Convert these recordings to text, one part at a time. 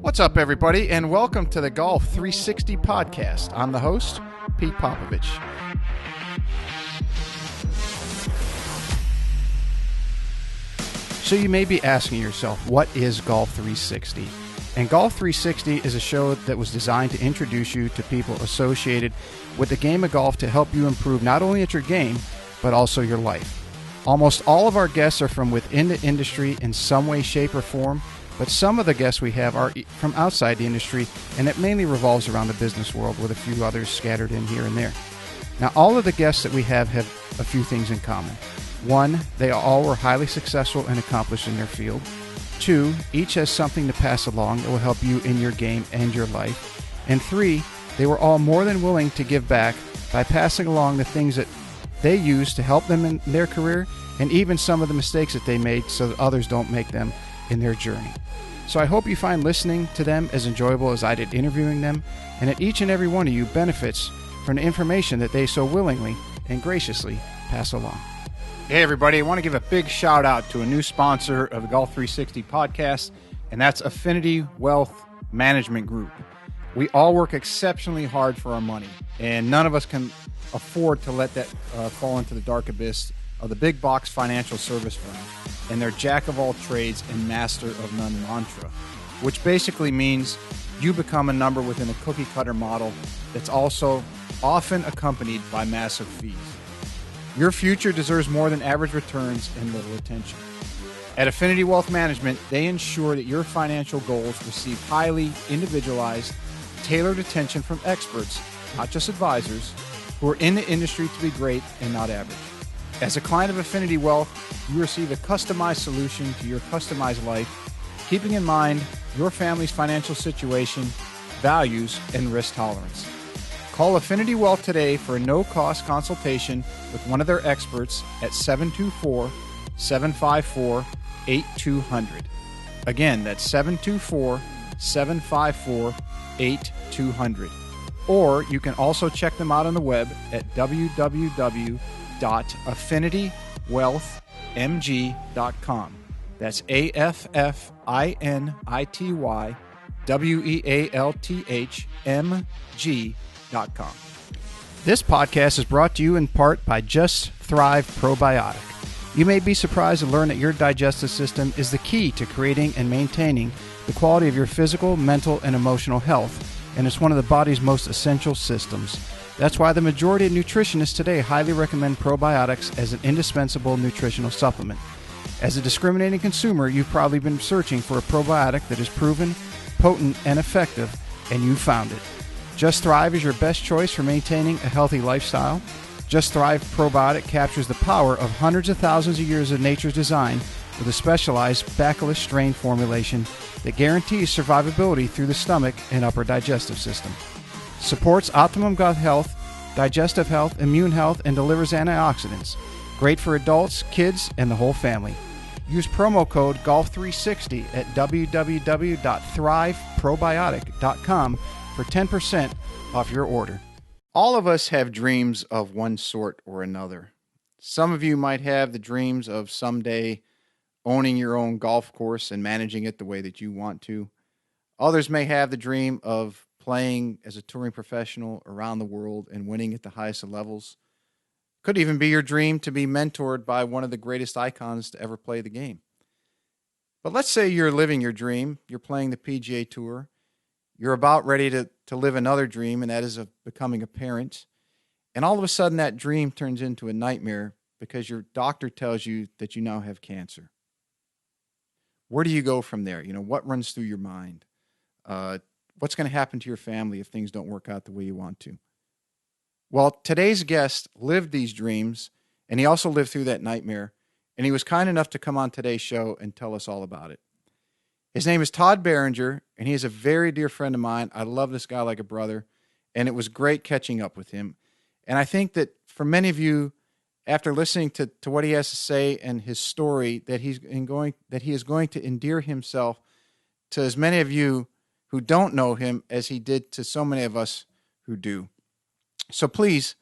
What's up, everybody, and welcome to the Golf 360 podcast. I'm the host, Pete Popovich. So you may be asking yourself, what is Golf 360? And Golf 360 is a show that was designed to introduce you to people associated with the game of golf to help you improve not only at your game, but also your life. Almost all of our guests are from within the industry in some way, shape, or form, but some of the guests we have are from outside the industry, and it mainly revolves around the business world with a few others scattered in here and there. Now, all of the guests that we have a few things in common. One, they all were highly successful and accomplished in their field. Two, each has something to pass along that will help you in your game and your life. And three, they were all more than willing to give back by passing along the things that they use to help them in their career, and even some of the mistakes that they made so that others don't make them in their journey. So I hope you find listening to them as enjoyable as I did interviewing them, and that each and every one of you benefits from the information that they so willingly and graciously pass along. Hey everybody, I want to give a big shout out to a new sponsor of the Golf 360 podcast, and that's Affinity Wealth Management Group. We all work exceptionally hard for our money, and none of us can afford to let that fall into the dark abyss of the big box financial service firm and their jack of all trades and master of none mantra, which basically means you become a number within a cookie cutter model that's also often accompanied by massive fees. Your future deserves more than average returns and little attention. At Affinity Wealth Management, they ensure that your financial goals receive highly individualized, tailored attention from experts, not just advisors, who are in the industry to be great and not average. As a client of Affinity Wealth, you receive a customized solution to your customized life, keeping in mind your family's financial situation, values, and risk tolerance. Call Affinity Wealth today for a no-cost consultation with one of their experts at 724-754-8200. Again, that's 724-754-8200. Or you can also check them out on the web at www.affinitywealthmg.com. That's AFFINITYWEALTHMG.com. This podcast is brought to you in part by Just Thrive Probiotic. You may be surprised to learn that your digestive system is the key to creating and maintaining the quality of your physical, mental, and emotional health, and it's one of the body's most essential systems. That's why the majority of nutritionists today highly recommend probiotics as an indispensable nutritional supplement. As a discriminating consumer, you've probably been searching for a probiotic that is proven, potent, and effective, and you found it. Just Thrive is your best choice for maintaining a healthy lifestyle. Just Thrive Probiotic captures the power of hundreds of thousands of years of nature's design with a specialized bacillus strain formulation that guarantees survivability through the stomach and upper digestive system. Supports optimum gut health, digestive health, immune health, and delivers antioxidants. Great for adults, kids, and the whole family. Use promo code GOLF360 at www.thriveprobiotic.com for 10% off your order. All of us have dreams of one sort or another. Some of you might have the dreams of someday owning your own golf course and managing it the way that you want to. Others may have the dream of playing as a touring professional around the world and winning at the highest of levels. Could even be your dream to be mentored by one of the greatest icons to ever play the game. But let's say you're living your dream, you're playing the PGA Tour, you're about ready to live another dream, and that is of becoming a parent. And all of a sudden that dream turns into a nightmare because your doctor tells you that you now have cancer. Where do you go from there? What runs through your mind? What's going to happen to your family if things don't work out the way you want to? Well, today's guest lived these dreams, and he also lived through that nightmare, and he was kind enough to come on today's show and tell us all about it. His name is Todd Barranger, and he is a very dear friend of mine. I love this guy like a brother, and it was great catching up with him. And I think that for many of you, after listening to what he has to say and his story, that he is going to endear himself to as many of you who don't know him as he did to so many of us who do. So please,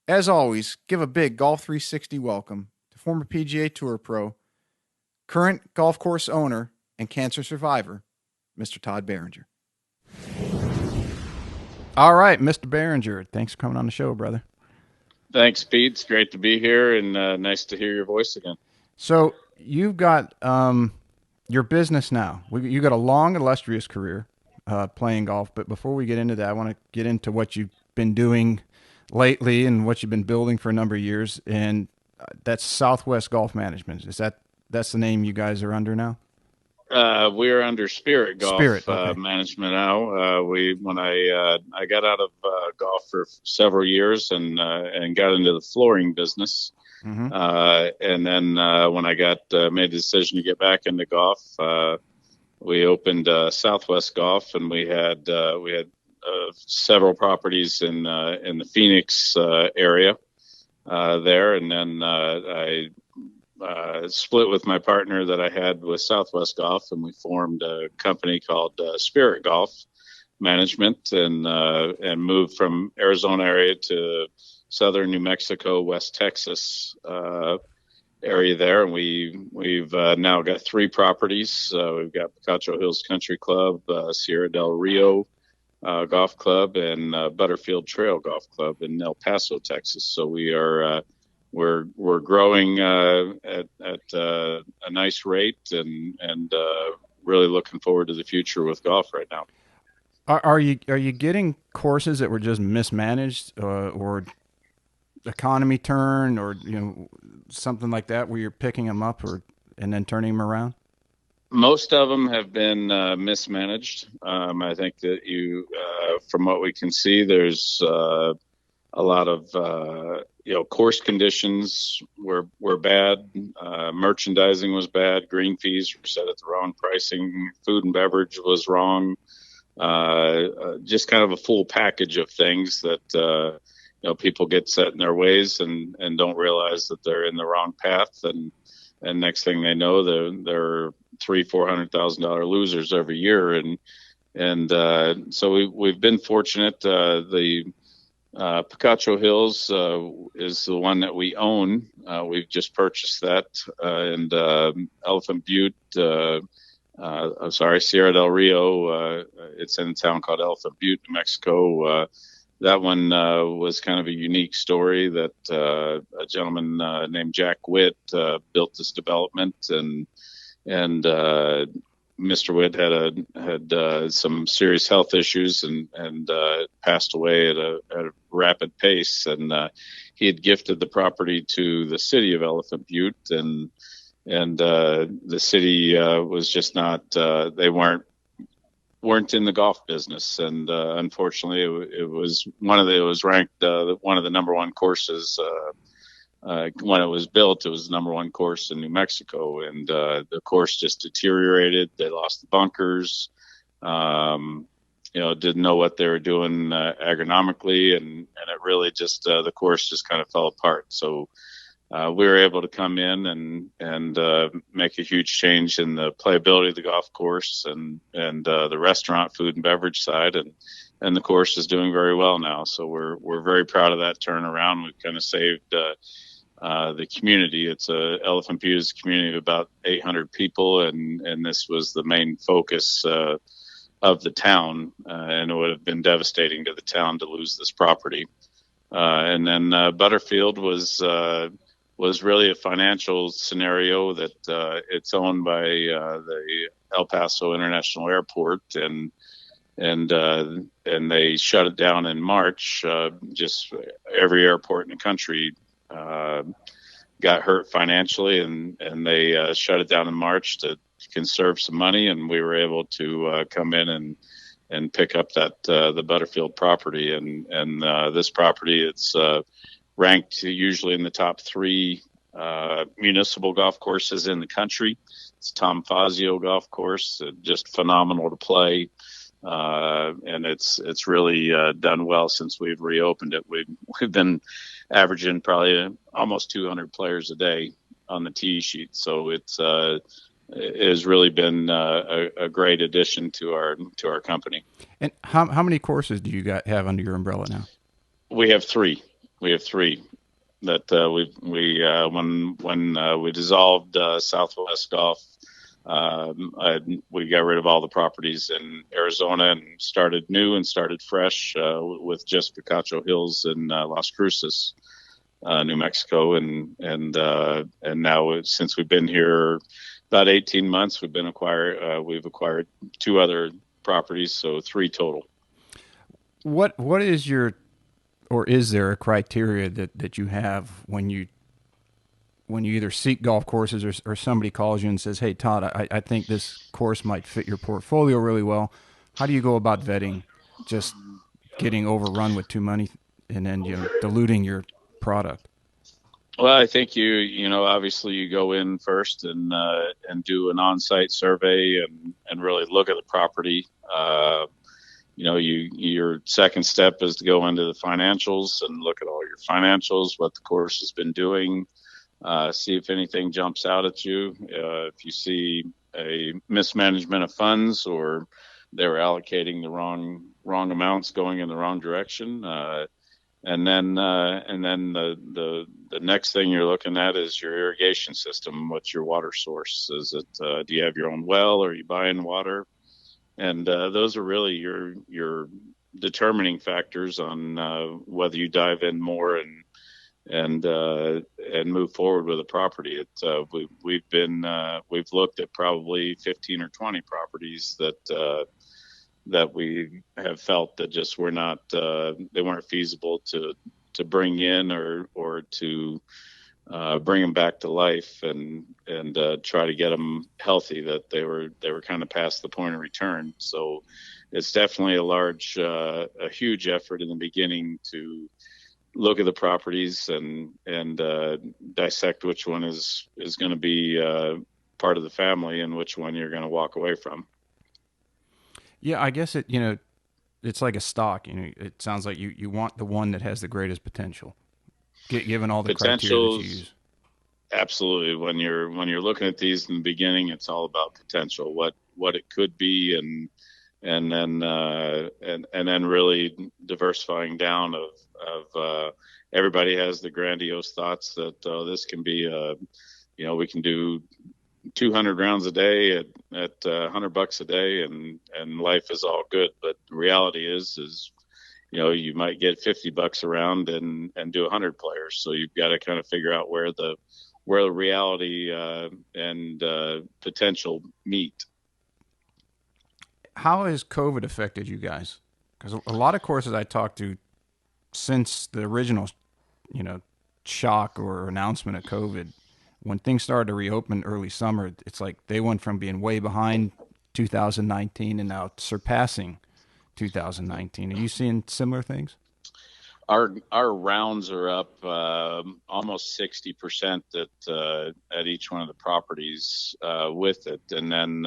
as always, give a big Golf 360 welcome to former PGA Tour pro, current golf course owner, and cancer survivor, Mr. Todd Barranger. All right, Mr. Barranger, thanks for coming on the show, brother. Thanks, Pete. It's great to be here, and nice to hear your voice again. So you've got your business now. You got a long, illustrious career playing golf. But before we get into that, I want to get into what you've been doing lately and what you've been building for a number of years. And that's Southwest Golf Management. That's the name you guys are under now? We're under Spirit Spirit. Golf Okay. Management now. When I got out of golf for several years and got into the flooring business, Mm-hmm. and then when I got made the decision to get back into golf, we opened Southwest Golf, and we had several properties in the Phoenix area there, and then I split with my partner that I had with Southwest Golf, and we formed a company called Spirit Golf Management, and moved from Arizona area to southern New Mexico, West Texas area there, and we've now got 3 properties. We've got Picacho Hills Country Club, Sierra del Rio Golf Club, and Butterfield Trail Golf Club in El Paso, Texas. So we're growing at a nice rate, and really looking forward to the future with golf right now. Are you getting courses that were just mismanaged or economy turn or something like that where you're picking them up and then turning them around? Most of them have been mismanaged. I think that from what we can see, there's a lot of course conditions were bad, merchandising was bad, green fees were set at the wrong pricing, food and beverage was wrong, just kind of a full package of things that people get set in their ways and don't realize that they're in the wrong path, and next thing they know, they're $300,000-$400,000 losers every year, and so we've been fortunate. The Picacho Hills is the one that we own. We've just purchased that, and Elephant Butte. Sierra del Rio. It's in a town called Elephant Butte, New Mexico. That one was kind of a unique story that a gentleman named Jack Witt built this development, and Mr. Witt had some serious health issues and passed away at a rapid pace, and he had gifted the property to the city of Elephant Butte, and the city was just not they weren't in the golf business, and unfortunately it was ranked one of the number one courses. When it was built, it was the number one course in New Mexico, and the course just deteriorated. They lost the bunkers, didn't know what they were doing agronomically, and it really just the course just kind of fell apart. So we were able to come in and make a huge change in the playability of the golf course and the restaurant, food and beverage side, and the course is doing very well now. So we're very proud of that turnaround. We've kind of saved the community. It's Elephant Butte is a community of about 800 people, and this was the main focus of the town, and it would have been devastating to the town to lose this property. And then Butterfield was really a financial scenario that it's owned by the El Paso International Airport, and they shut it down in March. Just every airport in the country got hurt financially, and they shut it down in March to conserve some money, and we were able to come in and pick up the Butterfield property, and this property, it's ranked usually in the top 3 municipal golf courses in the country. It's Tom Fazio Golf Course, just phenomenal to play. And it's really done well since we've reopened it. We've been averaging probably almost 200 players a day on the tee sheet. So it has really been a great addition to our company. And how many courses do you have under your umbrella now? We have 3. That when we dissolved Southwest Golf, We got rid of all the properties in Arizona and started new and started fresh with just Picacho Hills in Las Cruces, New Mexico, and now since we've been here about 18 months, we've acquired two other properties, so three total. What is your, or is there a criteria that you have when you either seek golf courses or somebody calls you and says, "Hey, Todd, I think this course might fit your portfolio really well." How do you go about vetting just getting overrun with too many and then diluting your product? Well, I think obviously you go in first and do an on-site survey and really look at the property. Your second step is to go into the financials and look at all your financials, what the course has been doing, see if anything jumps out at you. If you see a mismanagement of funds or they were allocating the wrong amounts, going in the wrong direction. And then the next thing you're looking at is your irrigation system. What's your water source? Is it do you have your own well, or are you buying water? And those are really your determining factors on whether you dive in more and move forward with a property. We've looked at probably 15 or 20 properties that we have felt that just were not they weren't feasible to bring in or to bring them back to life and try to get them healthy, that they were kind of past the point of return. So it's definitely a huge effort in the beginning to look at the properties and dissect which one is going to be part of the family and which one you're going to walk away from. Yeah, I guess it's like a stock. It sounds like you want the one that has the greatest potential, given all the criteria that you use. Absolutely. When you're looking at these in the beginning, it's all about potential, what it could be, and then really diversifying down of everybody has the grandiose thoughts that this can be we can do 200 rounds a day at $100 a day and life is all good. But the reality is you might get $50 around and do 100 players. So you've got to kind of figure out where the reality and potential meet. How has COVID affected you guys? Because a lot of courses I talked to since the original, shock or announcement of COVID, when things started to reopen early summer, it's like they went from being way behind 2019 and now surpassing 2019. Are you seeing similar things? Our rounds are up almost 60% at each one of the properties with it, and then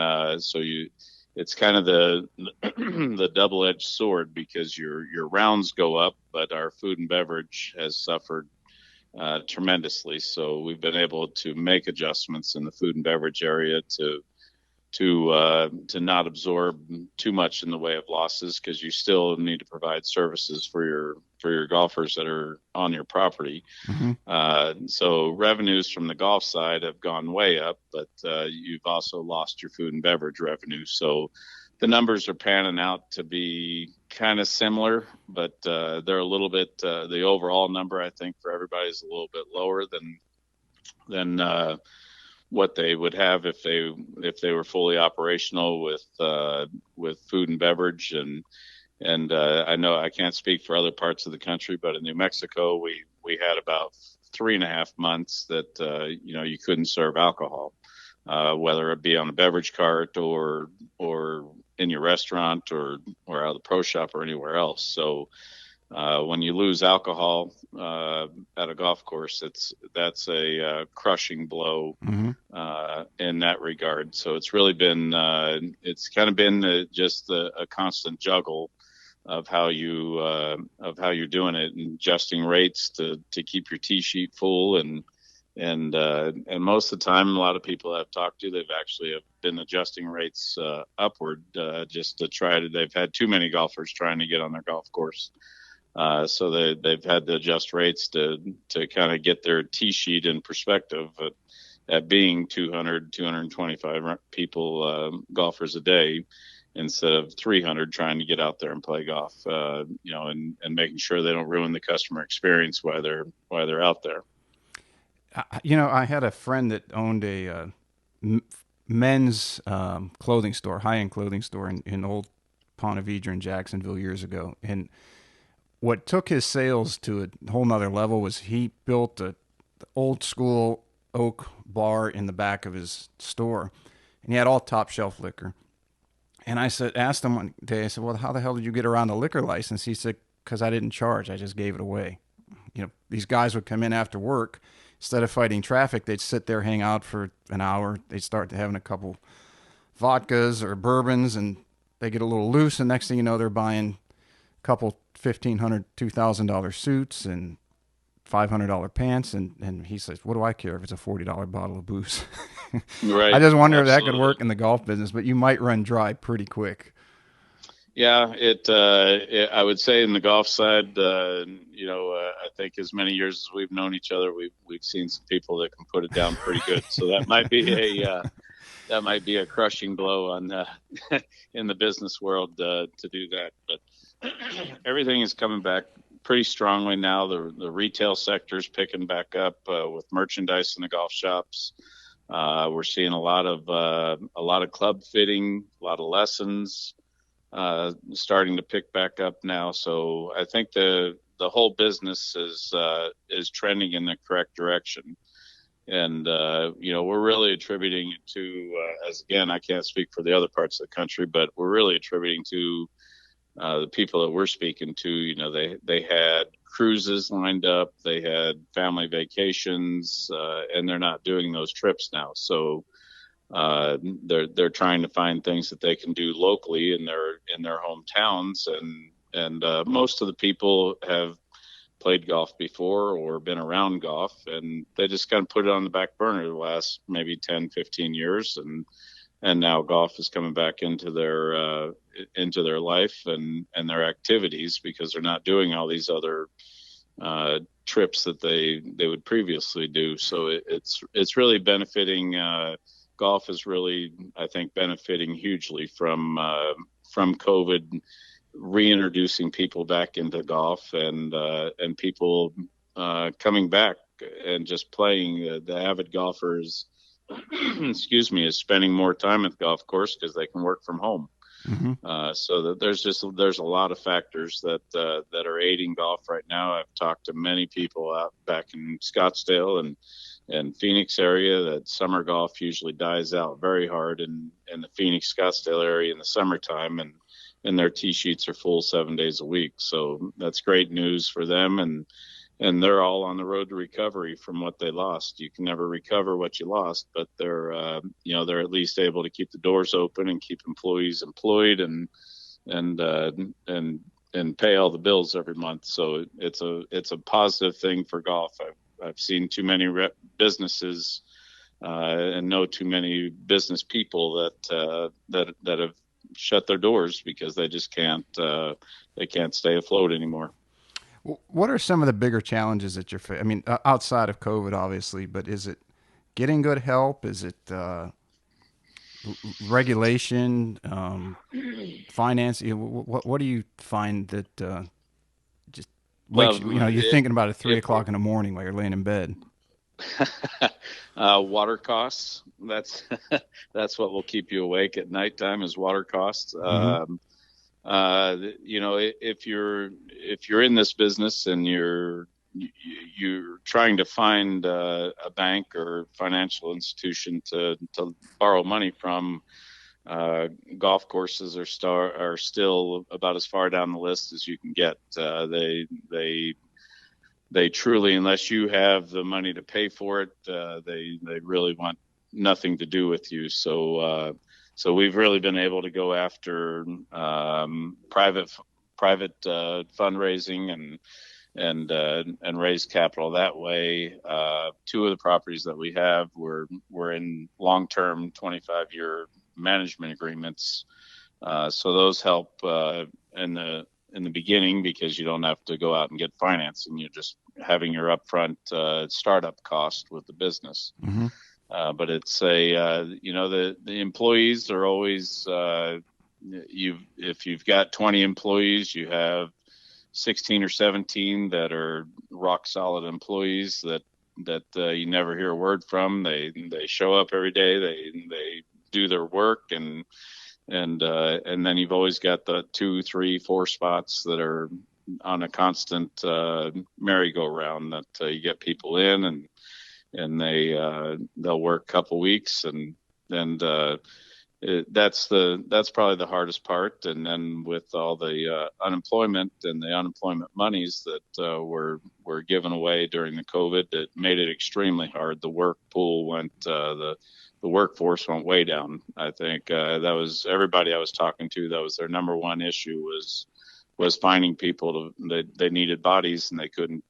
it's kind of the double-edged sword, because your rounds go up, but our food and beverage has suffered tremendously. So we've been able to make adjustments in the food and beverage area to not absorb too much in the way of losses, because you still need to provide services for your golfers that are on your property. Mm-hmm. So revenues from the golf side have gone way up, but you've also lost your food and beverage revenue. So the numbers are panning out to be kind of similar, but they're a little bit the overall number, I think, for everybody is a little bit lower than what they would have if they were fully operational with food and beverage. And I know I can't speak for other parts of the country, but in New Mexico, we had about 3.5 months that you couldn't serve alcohol, whether it be on a beverage cart or in your restaurant or out of the pro shop or anywhere else. So when you lose alcohol at a golf course, that's a crushing blow. Mm-hmm. In that regard. So it's really been it's kind of been just a constant juggle of how you're doing it, and adjusting rates to keep your tee sheet full, and most of the time, a lot of people I've talked to, they've actually have been adjusting rates upward just to they've had too many golfers trying to get on their golf course. So they've had to adjust rates to kind of get their tee sheet in perspective. But at being 200, 225 people, golfers a day, instead of 300 trying to get out there and play golf, and making sure they don't ruin the customer experience while they're out there. I had a friend that owned a men's clothing store, high-end clothing store in Old Ponte Vedra in Jacksonville years ago. And what took his sales to a whole nother level was he built a old school oak bar in the back of his store, and he had all top shelf liquor. And asked him one day, I said, well, how the hell did you get around the liquor license? He said, because I didn't charge. I just gave it away. These guys would come in after work. Instead of fighting traffic, they'd sit there, hang out for an hour. They'd start having a couple vodkas or bourbons, and they get a little loose. And next thing you know, they're buying a couple $1,500, $2,000 suits and $500 pants. And he says, what do I care if it's a $40 bottle of booze? Right. I just wonder if that could work in the golf business, but you might run dry pretty quick. Yeah, I would say in the golf side, I think as many years as we've known each other, we've seen some people that can put it down pretty good. So that might be a crushing blow on in the business world to do that. But everything is coming back pretty strongly now. The retail sector is picking back up with merchandise in the golf shops. We're seeing a lot of club fitting, a lot of lessons. Starting to pick back up now. So I think the whole business is trending in the correct direction. And, we're really attributing it to, as again, I can't speak for the other parts of the country, but we're really attributing to the people that we're speaking to. They had cruises lined up, they had family vacations, and they're not doing those trips now. So they're trying to find things that they can do locally in their hometowns, and most of the people have played golf before or been around golf, and they just kind of put it on the back burner the last maybe 10, 15 years, and now golf is coming back into their life and their activities, because they're not doing all these other trips that they would previously do. So it's really benefiting. Golf is really, I think, benefiting hugely from COVID, reintroducing people back into golf, and people coming back and just playing. The avid golfers, excuse me, is spending more time at the golf course because they can work from home. Mm-hmm. So that there's a lot of factors that are aiding golf right now. I've talked to many people out back in Scottsdale and Phoenix area that summer golf usually dies out very hard in the Phoenix Scottsdale area in the summertime, and their tee sheets are full 7 days a week. So that's great news for them, and they're all on the road to recovery from what they lost. You can never recover what you lost, but they're at least able to keep the doors open and keep employees employed and pay all the bills every month. So it's a positive thing for golf. I've seen too many businesses and know too many business people that have shut their doors because they just can't stay afloat anymore. What are some of the bigger challenges that you're facing? I mean, outside of COVID, obviously, but is it getting good help? Is it regulation, finance? What do you find that just wakes you're thinking about it at 3 o'clock in the morning while you're laying in bed? Water costs. That's what will keep you awake at nighttime, is water costs. Mm-hmm. If you're in this business and you're trying to find a bank or financial institution to borrow money from, golf courses are still about as far down the list as you can get. They truly, unless you have the money to pay for it, they really want nothing to do with you. So we've really been able to go after private fundraising and raise capital that way. Two of the properties that we have, we're in long-term 25-year management agreements. So those help in the beginning, because you don't have to go out and get financing. You're just having your upfront startup cost with the business. Mm-hmm. But it's the employees are always, if you've got 20 employees, you have 16 or 17 that are rock solid employees that you never hear a word from. They show up every day. They do their work, and then you've always got the 2, 3, 4 spots that are on a constant merry-go-round that you get people in, and they'll work a couple weeks, and that's probably the hardest part. And then with all the unemployment and the unemployment monies that were given away during the COVID, it made it extremely hard. The work pool went the workforce went way down. I think that was everybody I was talking to. That was their number one issue was finding people they needed bodies, and they couldn't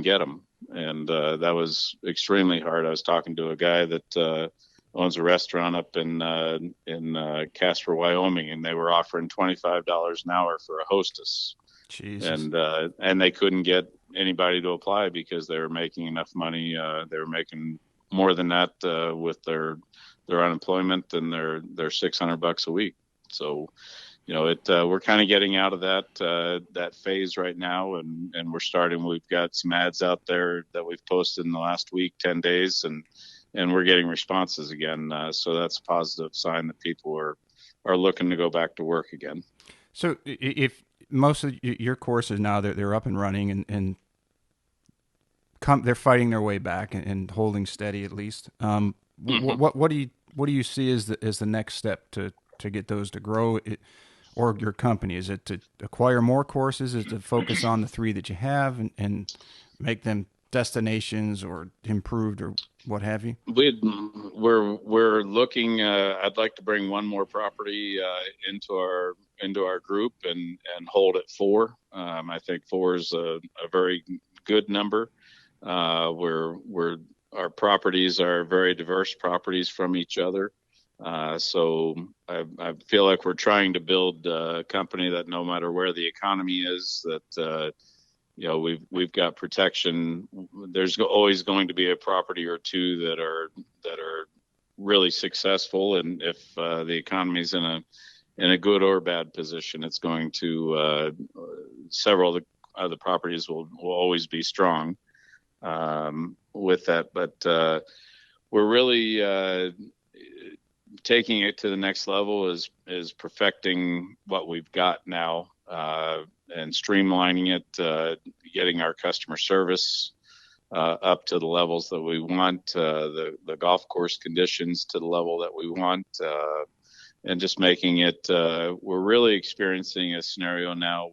get them, and that was extremely hard. I was talking to a guy that owns a restaurant up in Casper, Wyoming, and they were offering $25 an hour for a hostess. Jesus. And they couldn't get anybody to apply because they were making enough money. They were making more than that with their unemployment and their $600 a week. So, we're kind of getting out of that phase right now, and we're starting. We've got some ads out there that we've posted in the last week, 10 days, and we're getting responses again. So that's a positive sign that people are looking to go back to work again. So if most of your courses now they're up and running and they're fighting their way back and holding steady at least. What do you see as the next step to get those to grow? Or your company? Is it to acquire more courses? Is it to focus on the 3 that you have and make them destinations or improved or what have you? We're looking. I'd like to bring one more property into our group and hold at 4. I think 4 is a very good number. Our properties are very diverse properties from each other. So I feel like we're trying to build a company that no matter where the economy is, that we've got protection. There's always going to be a property or 2 that are really successful, and if the economy's in a good or bad position, it's going to several of the other properties will always be strong with that. But we're really taking it to the next level is perfecting what we've got now and streamlining it, getting our customer service up to the levels that we want, the golf course conditions to the level that we want, and just making it. We're really experiencing a scenario now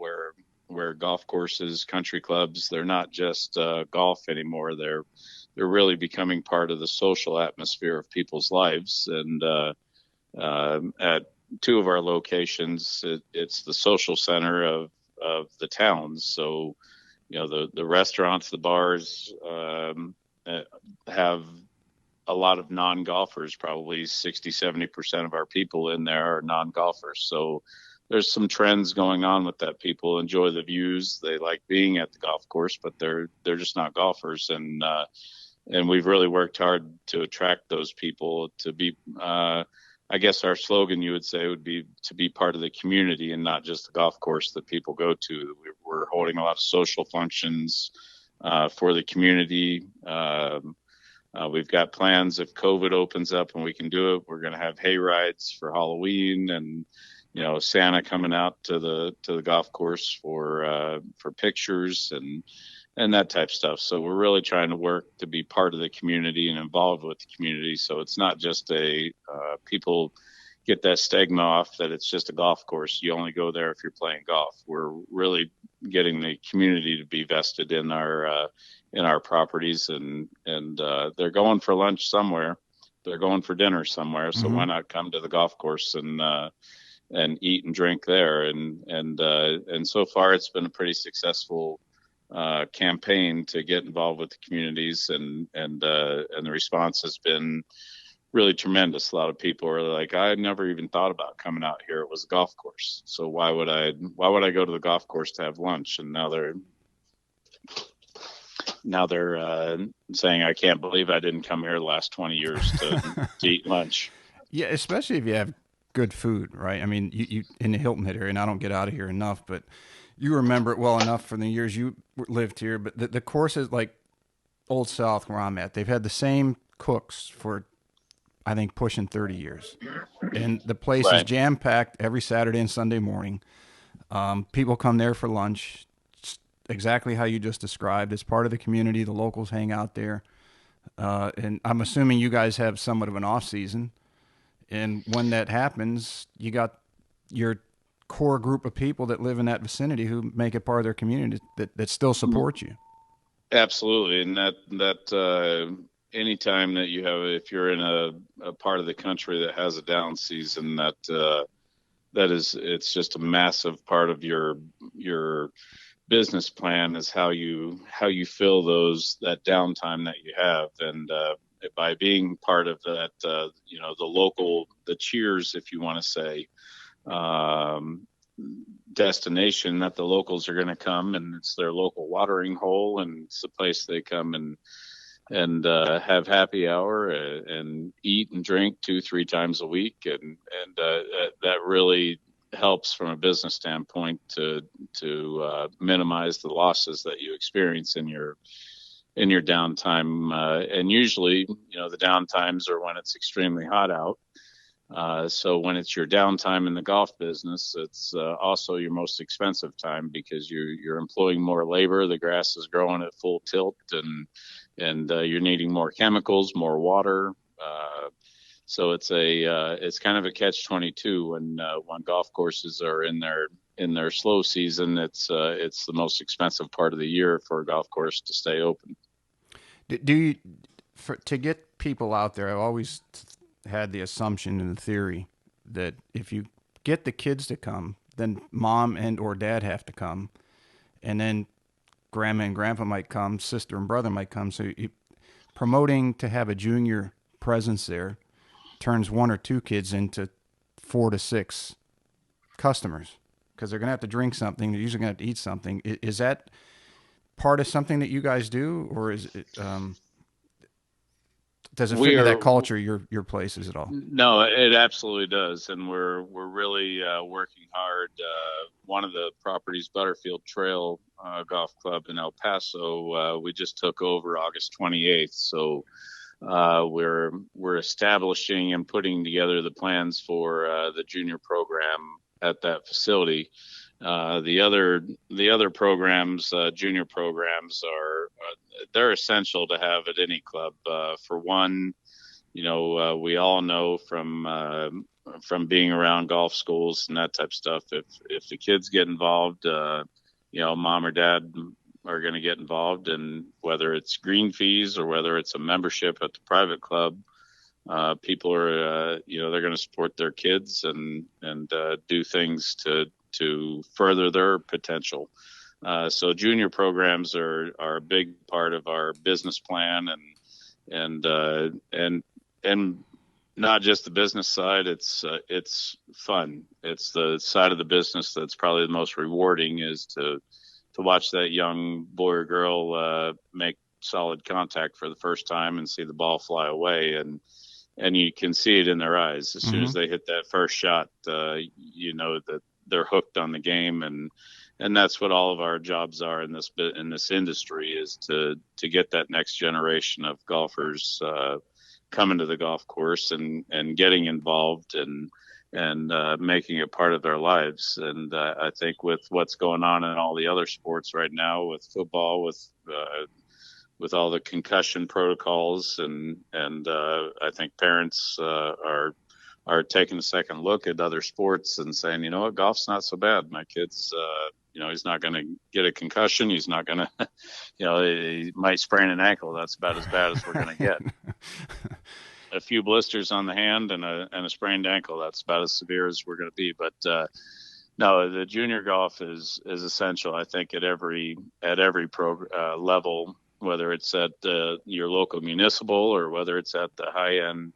where golf courses, country clubs, they're not just golf anymore. They're really becoming part of the social atmosphere of people's lives. And at 2 of our locations, it's the social center of the towns. So, the restaurants, the bars have a lot of non-golfers. Probably 60-70% of our people in there are non-golfers. So there's some trends going on with that. People enjoy the views. They like being at the golf course, but they're just not golfers. And we've really worked hard to attract those people to be, I guess our slogan, you would say, would be to be part of the community and not just the golf course that people go to. We're holding a lot of social functions for the community. We've got plans if COVID opens up and we can do it. We're going to have hay rides for Halloween, and Santa coming out to the golf course for pictures and that type of stuff. So we're really trying to work to be part of the community and involved with the community. So it's not just people get that stigma off that it's just a golf course. You only go there if you're playing golf. We're really getting the community to be vested in our properties, and they're going for lunch somewhere. They're going for dinner somewhere. So why not come to the golf course and eat and drink there? And so far it's been a pretty successful campaign to get involved with the communities, and the response has been really tremendous. A lot of people are like, I never even thought about coming out here. It was a golf course. So why would I go to the golf course to have lunch? And now now they're saying, I can't believe I didn't come here the last 20 years to eat lunch. Yeah, especially if you have good food, right? I mean, you in the Hilton Head area, and I don't get out of here enough, but you remember it well enough from the years you lived here. But the courses like Old South, where I'm at, they've had the same cooks for, I think, pushing 30 years. And the place is Right. jam packed every Saturday and Sunday morning. People come there for lunch, exactly how you just described. It's part of the community. The locals hang out there. And I'm assuming you guys have somewhat of an off season. And when that happens, you got your core group of people that live in that vicinity who make it part of their community that still support you. Absolutely. And anytime that you have, if you're in a part of the country that has a down season, it's just a massive part of your business plan is how you fill that downtime that you have. And by being part of that, the cheers, if you want to say, destination, that the locals are going to come, and it's their local watering hole, and it's the place they come and have happy hour and eat and drink 2-3 times a week, and that really helps from a business standpoint to minimize the losses that you experience in your downtime. And usually, the downtimes are when it's extremely hot out. So when it's your downtime in the golf business, it's also your most expensive time because you're employing more labor. The grass is growing at full tilt, and you're needing more chemicals, more water. So it's kind of a catch-22 when golf courses are in their slow season. It's the most expensive part of the year for a golf course to stay open. Do you, to get people out there? I've always had the assumption and the theory that if you get the kids to come, then mom and or dad have to come, and then grandma and grandpa might come, sister and brother might come. So promoting to have a junior presence there turns 1 or 2 kids into 4 to 6 customers because they're going to have to drink something. They're usually going to have to eat something. Is that part of something that you guys do, or is it, does it fit into that culture, your places at all? No, it absolutely does. And we're really working hard. One of the properties, Butterfield Trail Golf Club in El Paso, we just took over August 28th. So we're establishing and putting together the plans for the junior program at that facility. The other programs, junior programs, they're essential to have at any club. For one, we all know from being around golf schools and that type of stuff, if the kids get involved, mom or dad are going to get involved, and whether it's green fees or whether it's a membership at the private club, people are, they're going to support their kids and do things to further their potential. So junior programs are a big part of our business plan, and not just the business side. It's fun. It's the side of the business that's probably the most rewarding, is to watch that young boy or girl make solid contact for the first time and see the ball fly away, and you can see it in their eyes as soon as they hit that first shot. That they're hooked on the game, and that's what all of our jobs are in this industry, is to get that next generation of golfers coming to the golf course and getting involved and making it part of their lives. And I think with what's going on in all the other sports right now, with football, with all the concussion protocols, and I think parents are taking a second look at other sports and saying, you know what, golf's not so bad. My kid's, he's not going to get a concussion. He's not going to, he might sprain an ankle. That's about as bad as we're going to get. A few blisters on the hand and a sprained ankle, that's about as severe as we're going to be. But no, the junior golf is essential, I think, at every level, whether it's at your local municipal or whether it's at the high end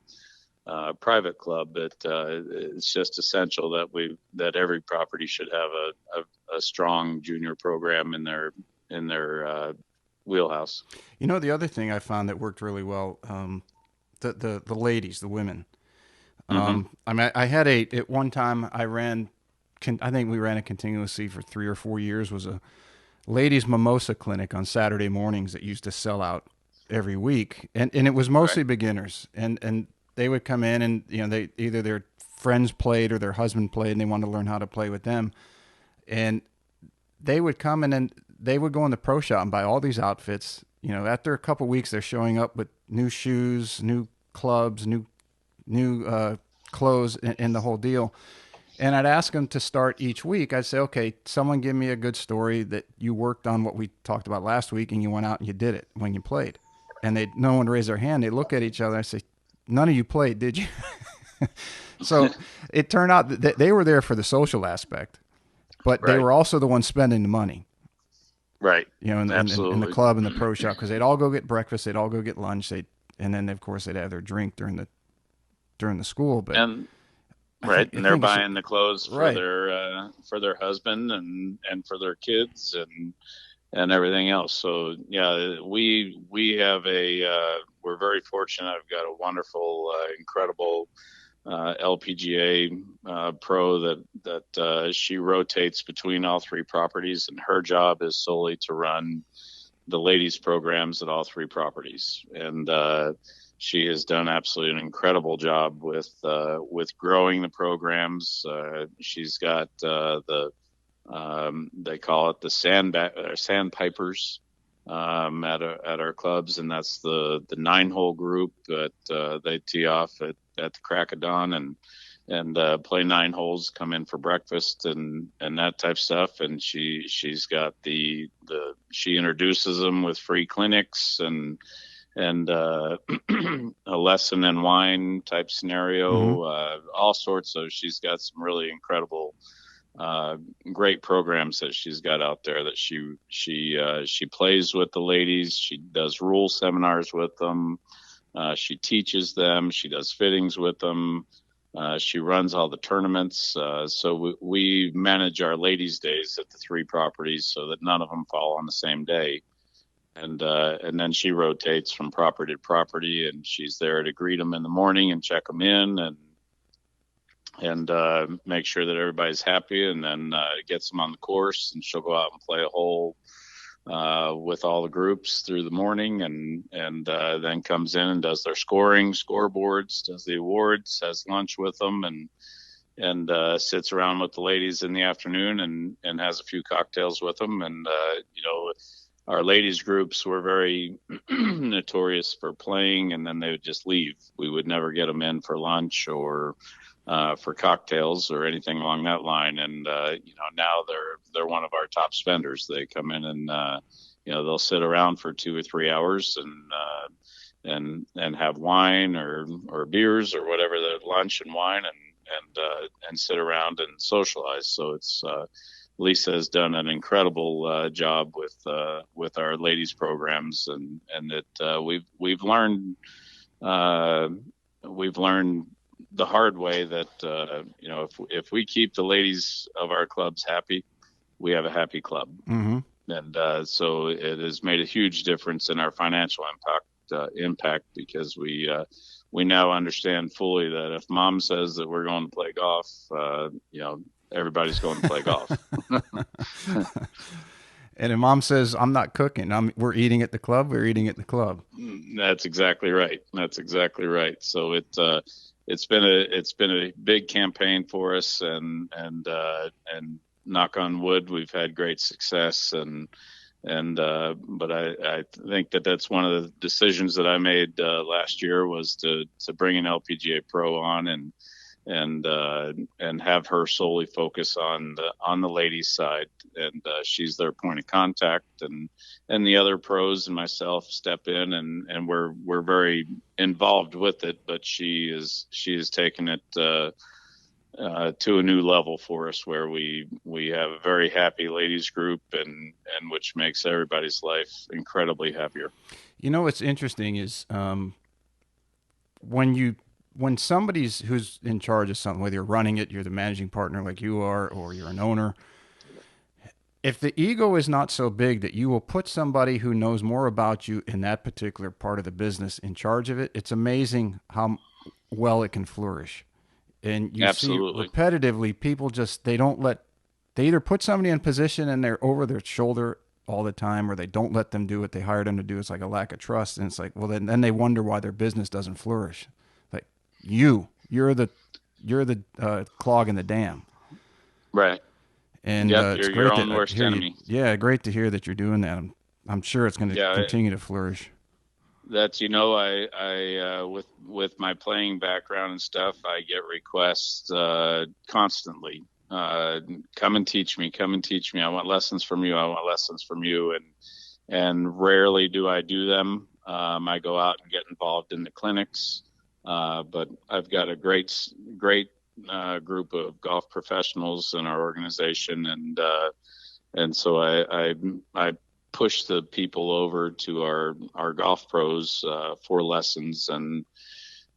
private club. It's just essential that every property should have a strong junior program in their wheelhouse. The other thing I found that worked really well, the ladies, the women. Mm-hmm. I had at one time I think we ran it continuously for 3 or 4 years. Was a ladies mimosa clinic on Saturday mornings that used to sell out every week, and it was Right. mostly beginners, and they would come in, and they either their friends played or their husband played, and they wanted to learn how to play with them, and they would come in and they would go in the pro shop and buy all these outfits. After a couple of weeks, they're showing up with new shoes, new clubs, new clothes, and the whole deal. And I'd ask them to start each week. I'd say, okay, someone give me a good story that you worked on what we talked about last week, and you went out and you did it when you played. And no one raised their hand. They look at each other. I say, none of you played, did you? So it turned out that they were there for the social aspect, but they Right. were also the ones spending the money. Right. In the Absolutely. club and the pro shop, because they'd all go get breakfast, they'd all go get lunch, and then of course they'd have their drink during the school. But And I right, think I and they're think it's buying the clothes right. for their husband and for their kids and everything else. So yeah, we have we're very fortunate. I've got a wonderful, incredible LPGA pro that she rotates between all three properties, and her job is solely to run the ladies programs at all three properties. And she has done absolutely an incredible job with growing the programs. She's got they call it the sandpipers at our clubs, and that's the 9-hole group that they tee off at the crack of dawn and play 9 holes, come in for breakfast and that type of stuff. And she's got she introduces them with free clinics and a lesson in wine type Mm-hmm. scenario, all sorts of. She's got some really incredible, great programs that she's got out there that she plays with the ladies. She does rule seminars with them. She teaches them. She does fittings with them. She runs all the tournaments. So we manage our ladies' days at the 3 properties so that none of them fall on the same day. And then she rotates from property to property, and she's there to greet them in the morning and check them in and make sure that everybody's happy, and then gets them on the course, and she'll go out and play a hole with all the groups through the morning, and then comes in and does their scoreboards, does the awards, has lunch with them, and sits around with the ladies in the afternoon and has a few cocktails with them. And our ladies groups were very notorious for playing, and then they would just leave. We would never get them in for lunch or for cocktails or anything along that line. And now they're one of our top spenders. They come in and they'll sit around for 2 or 3 hours and have wine or beers or whatever, the lunch and wine, and sit around and socialize. So it's Lisa has done an incredible job with our ladies programs, and that we've learned the hard way that if we keep the ladies of our clubs happy, we have a happy club. Mm-hmm. And so it has made a huge difference in our financial impact because we now understand fully that if mom says that we're going to play golf, everybody's going to play golf. And if mom says, I'm not cooking, we're eating at the club, we're eating at the club. That's exactly right. So it's been a big campaign for us, and knock on wood, we've had great success. But I think that's one of the decisions that I made last year was to bring an LPGA pro on and have her solely focus on the ladies side, and she's their point of contact, and the other pros and myself step in, and we're very involved with it, but she is taking it to a new level for us, where we have a very happy ladies group, and which makes everybody's life incredibly happier. What's interesting is when somebody's who's in charge of something, whether you're running it, you're the managing partner like you are, or you're an owner, if the ego is not so big that you will put somebody who knows more about you in that particular part of the business in charge of it, it's amazing how well it can flourish. And you see Absolutely. repetitively, people just, they either put somebody in position and they're over their shoulder all the time, or they don't let them do what they hired them to do. It's like a lack of trust. And it's like, well, then they wonder why their business doesn't flourish. Like you're the clog in the dam. Right. And Yep. it's You're great your own to worst hear you. enemy. Yeah, great to hear that you're doing that. I'm sure it's going to Yeah. continue to flourish. That's, with my playing background and stuff, I get requests constantly. Come and teach me. Come and teach me. I want lessons from you. I want lessons from you. And rarely do I do them. I go out and get involved in the clinics. But I've got a great group of golf professionals in our organization, and so I push the people over to our golf pros for lessons, and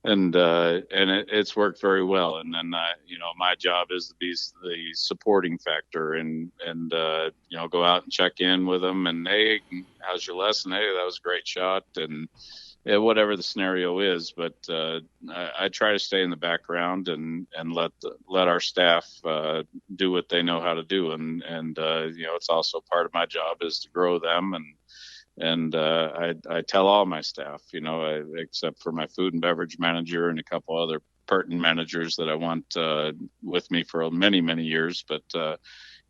it's worked very well. And then my job is to be the supporting factor, and go out and check in with them, and hey, how's your lesson? Hey, that was a great shot, and yeah, whatever the scenario is. But I try to stay in the background and let our staff do what they know how to do, and it's also part of my job is to grow them, and I tell all my staff, except for my food and beverage manager and a couple other pertinent managers that I want with me for many years, but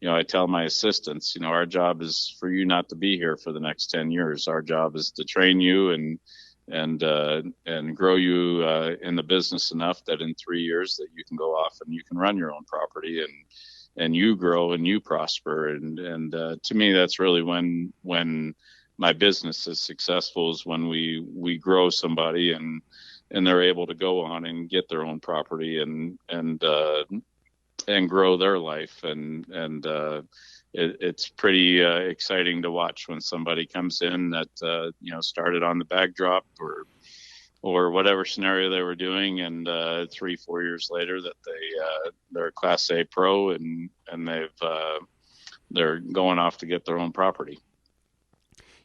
I tell my assistants, our job is for you not to be here for the next 10 years. Our job is to train you and grow you in the business enough that in 3 years that you can go off and you can run your own property, and you grow and you prosper. And to me, that's really when my business is successful, is when we grow somebody and they're able to go on and get their own property and grow their life. And it's pretty exciting to watch when somebody comes in that started on the bag drop or whatever scenario they were doing, and 3-4 years later that they're a Class A pro, and they're going off to get their own property.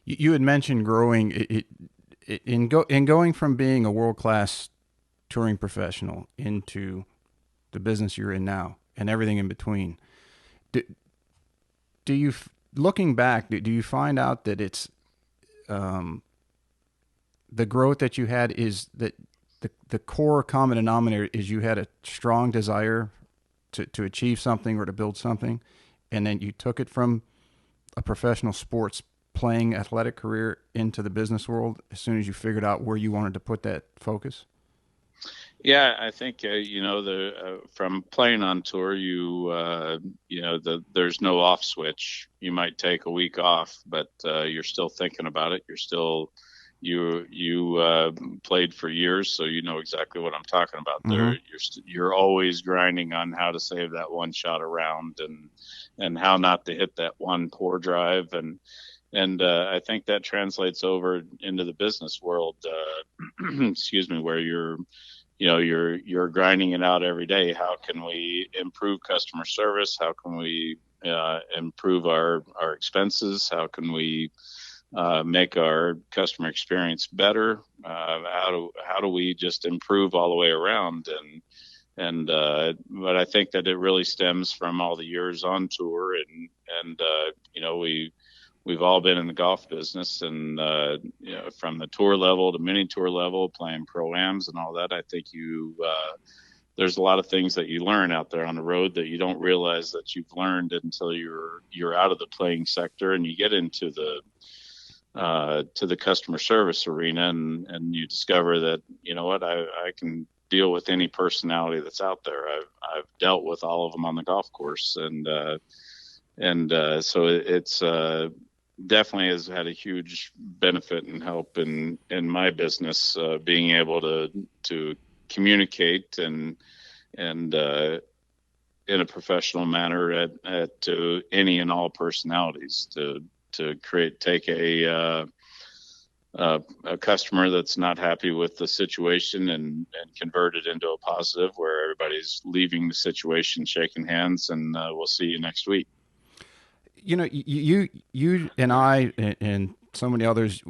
You had mentioned growing in going from being a world-class touring professional into the business you're in now and everything in between. Do you, looking back, do you find out that it's the growth that you had is that the core common denominator is you had a strong desire to achieve something or to build something, and then you took it from a professional sports playing athletic career into the business world as soon as you figured out where you wanted to put that focus? Yeah, I think from playing on tour, there's no off switch. You might take a week off, but you're still thinking about it. You're still you played for years, so you know exactly what I'm talking about. Mm-hmm. You're always grinding on how to save that one shot around, and how not to hit that one poor drive, and I think that translates over into the business world. Excuse me, where you're grinding it out every day. How can we improve customer service? How can we improve our expenses? How can we make our customer experience better? How do we just improve all the way around? But I think that it really stems from all the years on tour, and we've all been in the golf business, and from the tour level to mini tour level, playing pro-ams and all that. I think there's a lot of things that you learn out there on the road that you don't realize that you've learned until you're out of the playing sector and you get into to the customer service arena, and you discover that I can deal with any personality that's out there. I've dealt with all of them on the golf course, and so it's definitely has had a huge benefit and help in my business, being able to communicate and in a professional manner to any and all personalities, to take a customer that's not happy with the situation and convert it into a positive where everybody's leaving the situation shaking hands and we'll see you next week. you and I and so many others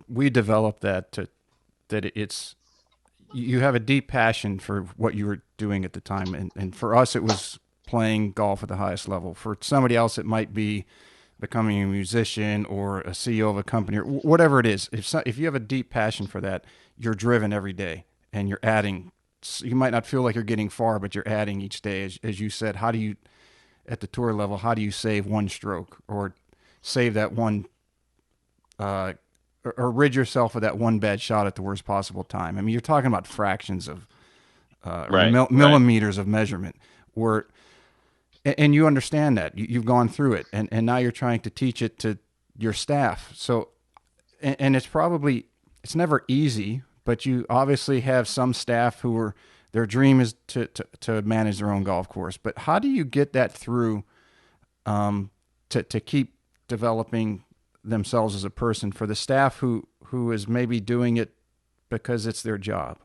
we developed that it's you have a deep passion for what you were doing at the time, and for us it was playing golf at the highest level. For somebody else it might be becoming a musician or a CEO of a company or whatever it is. If you have a deep passion for that, you're driven every day and you're adding. You might not feel like you're getting far, but you're adding each day. As you said, how do you at the tour level? How do you save one stroke or save that one, or rid yourself of that one bad shot at the worst possible time? I mean, you're talking about fractions of or Right, right. millimeters of measurement. Where and you understand that you've gone through it, and now you're trying to teach it to your staff. So, and it's never easy, but you obviously have some staff who are their dream is to manage their own golf course. But how do you get that through to keep developing themselves as a person for the staff who is maybe doing it because it's their job?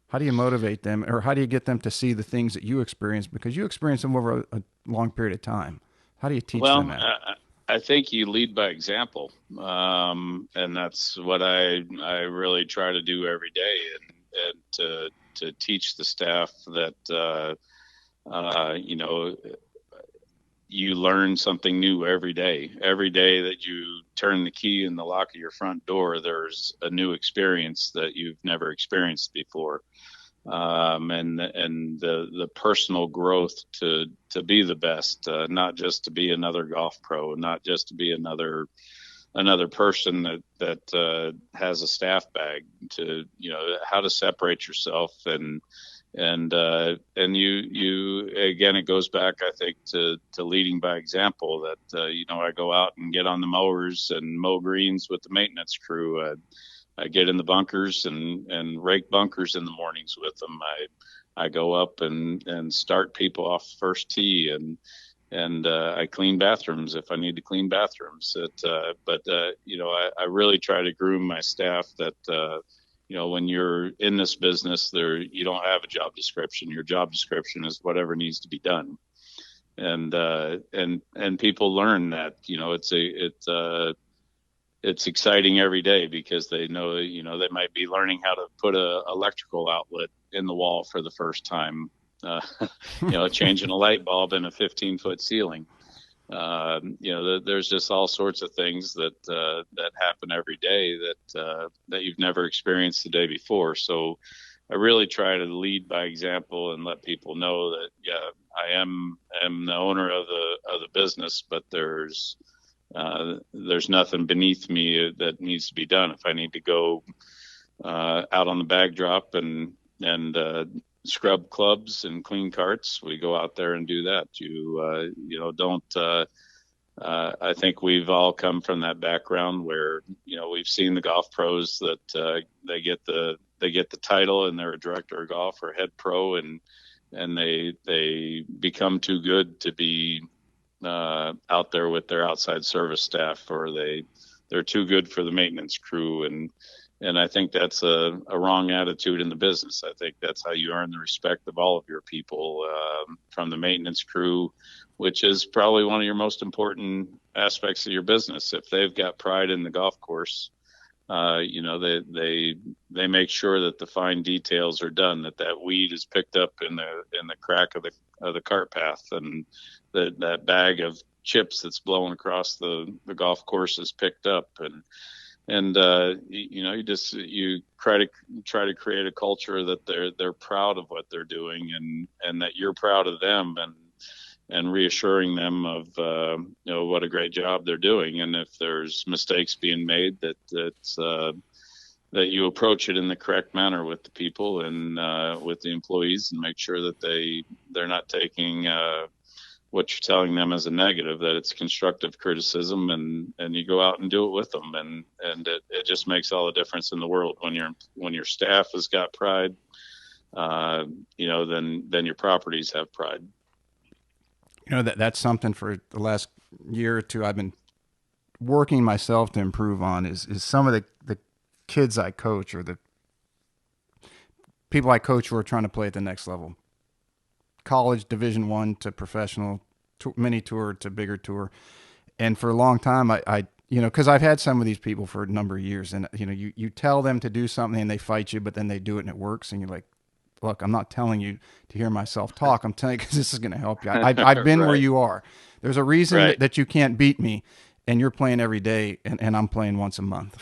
How do you motivate them, or how do you get them to see the things that you experience because you experience them over a long period of time? How do you teach them Well, that? I think you lead by example, and that's what I really try to do every day, and to teach the staff that you know, you learn something new every day. Every day that you turn the key in the lock of your front door, there's a new experience that you've never experienced before. And the personal growth to be the best, not just to be another golf pro, not just to be another person that has a staff bag, to how to separate yourself, and you again, it goes back, I think, to leading by example. That I go out and get on the mowers and mow greens with the maintenance crew. I get in the bunkers and rake bunkers in the mornings with them. I go up and start people off first tee, and I clean bathrooms if I need to clean bathrooms. I really try to groom my staff that when you're in this business, you don't have a job description. Your job description is whatever needs to be done, and people learn that it's exciting every day because they know, they might be learning how to put a electrical outlet in the wall for the first time, changing a light bulb in a 15-foot ceiling. There's just all sorts of things that happen every day that you've never experienced the day before. So I really try to lead by example and let people know that, yeah, I am the owner of the business, but there's nothing beneath me that needs to be done. If I need to go out on the bag drop and scrub clubs and clean carts, we go out there and do that. I think we've all come from that background where we've seen the golf pros that they get the title and they're a director of golf or head pro, and they become too good to be out there with their outside service staff, or they're too good for the maintenance crew, and I think that's a wrong attitude in the business. I think that's how you earn the respect of all of your people, from the maintenance crew, which is probably one of your most important aspects of your business. If they've got pride in the golf course, they make sure that the fine details are done, that weed is picked up in the crack of the cart path, and that bag of chips that's blowing across the golf course is picked up, and you try to create a culture that they're proud of what they're doing, and that you're proud of them, and reassuring them of what a great job they're doing, and if there's mistakes being made, that you approach it in the correct manner with the people and with the employees, and make sure that they're not taking what you're telling them as a negative, that it's constructive criticism, and you go out and do it with them, and it just makes all the difference in the world when your staff has got pride. Then your properties have pride. That's something for the last year or two I've been working myself to improve on is some of the kids I coach, or the people I coach who are trying to play at the next level, college, Division I to professional, mini tour to bigger tour. And for a long time, I because I've had some of these people for a number of years, and you tell them to do something and they fight you, but then they do it and it works, and you're like, look, I'm not telling you to hear myself talk. I'm telling you because this is going to help you. I've been where Right. you are. There's a reason Right. that you can't beat me, and you're playing every day, and I'm playing once a month.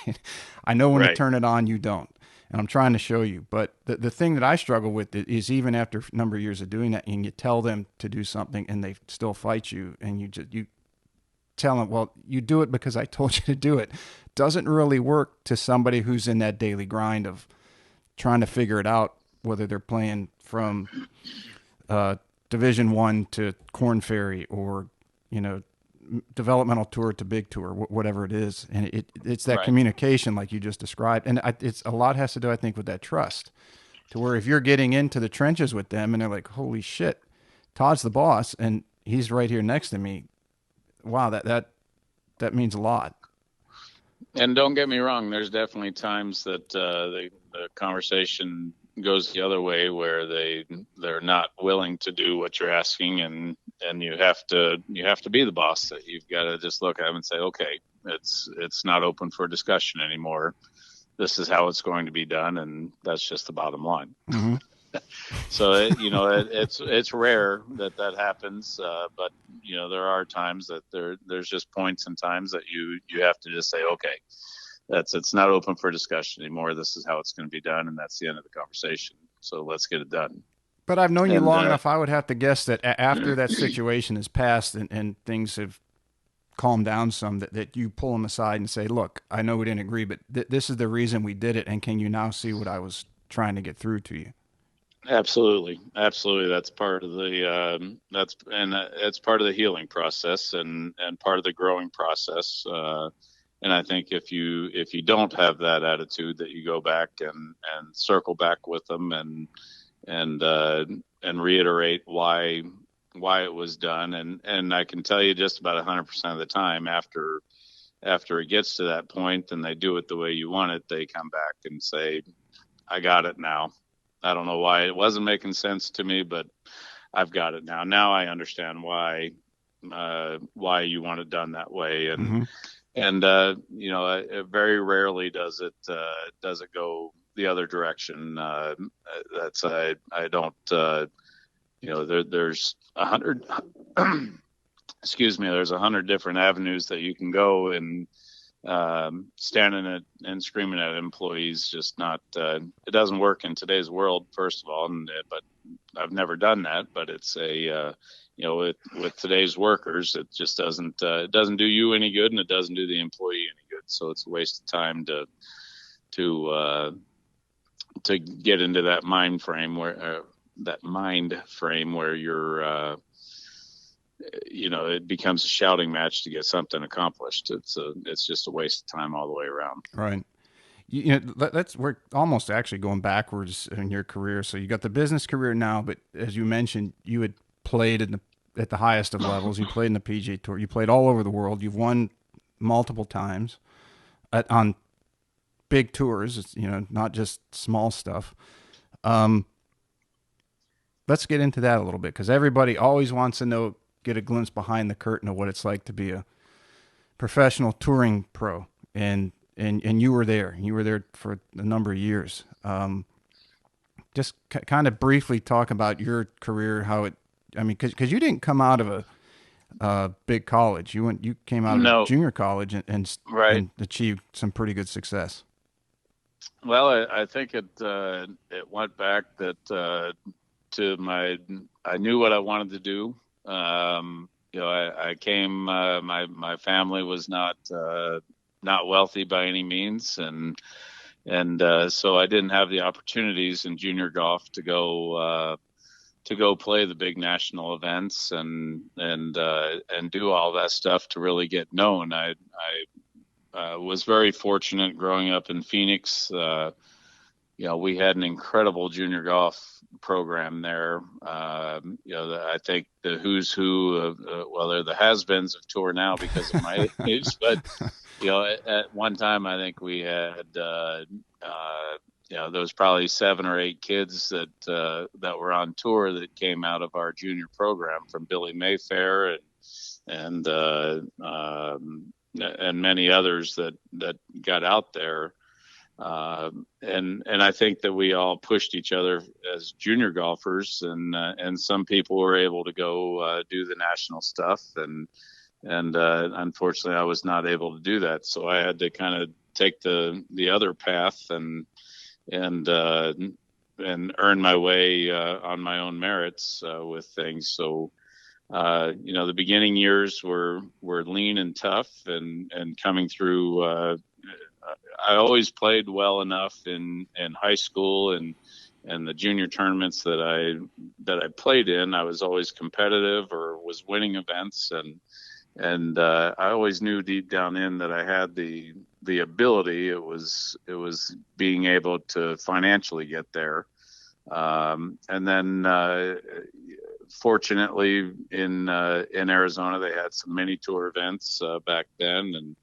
Right? I know when to Right. turn it on, you don't. And I'm trying to show you. But the thing that I struggle with is even after a number of years of doing that, and you tell them to do something and they still fight you, and you tell them, well, you do it because I told you to do it, doesn't really work to somebody who's in that daily grind of trying to figure it out, whether they're playing from Division One to Corn Ferry or developmental tour to big tour, whatever it is, and it's that Right. communication like you just described, and it's a lot has to do, I think, with that trust, to where if you're getting into the trenches with them and they're like, holy shit, Todd's the boss and he's right here next to me. Wow, that means a lot. And don't get me wrong, there's definitely times that the conversation goes the other way where they're not willing to do what you're asking, and you have to be the boss. That you've got to just look at them and say, okay, it's not open for discussion anymore. This is how it's going to be done, and that's just the bottom line. Mm-hmm. So it's rare that happens, but there are times that there's just points and times that you have to just say, okay, it's not open for discussion anymore. This is how it's going to be done, and that's the end of the conversation. So let's get it done. But I've known you And long enough. I would have to guess that after that situation is passed and things have calmed down some, that you pull them aside and say, look, I know we didn't agree, but this is the reason we did it. And can you now see what I was trying to get through to you? absolutely, absolutely, that's part of the that's part of the healing process and part of the growing process. And I think if you don't have that attitude, that you go back and circle back with them and and reiterate why it was done, and I can tell you just about 100% of the time after it gets to that point and they do it the way you want it, they come back and say, I got it now. I don't know why it wasn't making sense to me, but I've got it now. Now I understand why you want it done that way. Mm-hmm. And very rarely does it go the other direction. That's I don't there's 100 excuse me, there's 100 different avenues that you can go, and standing and screaming at employees just not it doesn't work in today's world, first of all, but I've never done that. But it's with today's workers, it just doesn't do you any good, and it doesn't do the employee any good. So it's a waste of time to get into that mind frame where you're it becomes a shouting match to get something accomplished. It's just a waste of time all the way around. Right. We're almost actually going backwards in your career. So you got the business career now, but as you mentioned, you had played at the highest of levels. You played in the PGA Tour. You played all over the world. You've won multiple times on big tours. It's, not just small stuff. Let's get into that a little bit, because everybody always wants to get a glimpse behind the curtain of what it's like to be a professional touring pro, and you were there. You were there for a number of years. Just kind of briefly talk about your career, how it. I mean, because you didn't come out of a big college. You came out of a No, junior college right. and achieved some pretty good success. Well, I think it went back that I knew what I wanted to do. I came. My family was not wealthy by any means, and so I didn't have the opportunities in junior golf to go play the big national events and do all that stuff to really get known. I was very fortunate growing up in Phoenix. We had an incredible junior golf program there. I think the who's who of, they're the has-beens of tour now because of my age, but at one time I think we had there was probably 7 or 8 kids that were on tour that came out of our junior program, from Billy Mayfair and many others that got out there. And I think that we all pushed each other as junior golfers, and some people were able to go do the national stuff, and unfortunately I was not able to do that, so I had to kind of take the other path and earn my way on my own merits with things. So the beginning years were lean and tough, and coming through. I always played well enough in high school and the junior tournaments that I played in. I was always competitive or was winning events, and I always knew deep down in that I had the ability. It was being able to financially get there. And then fortunately in Arizona, they had some mini tour events back then,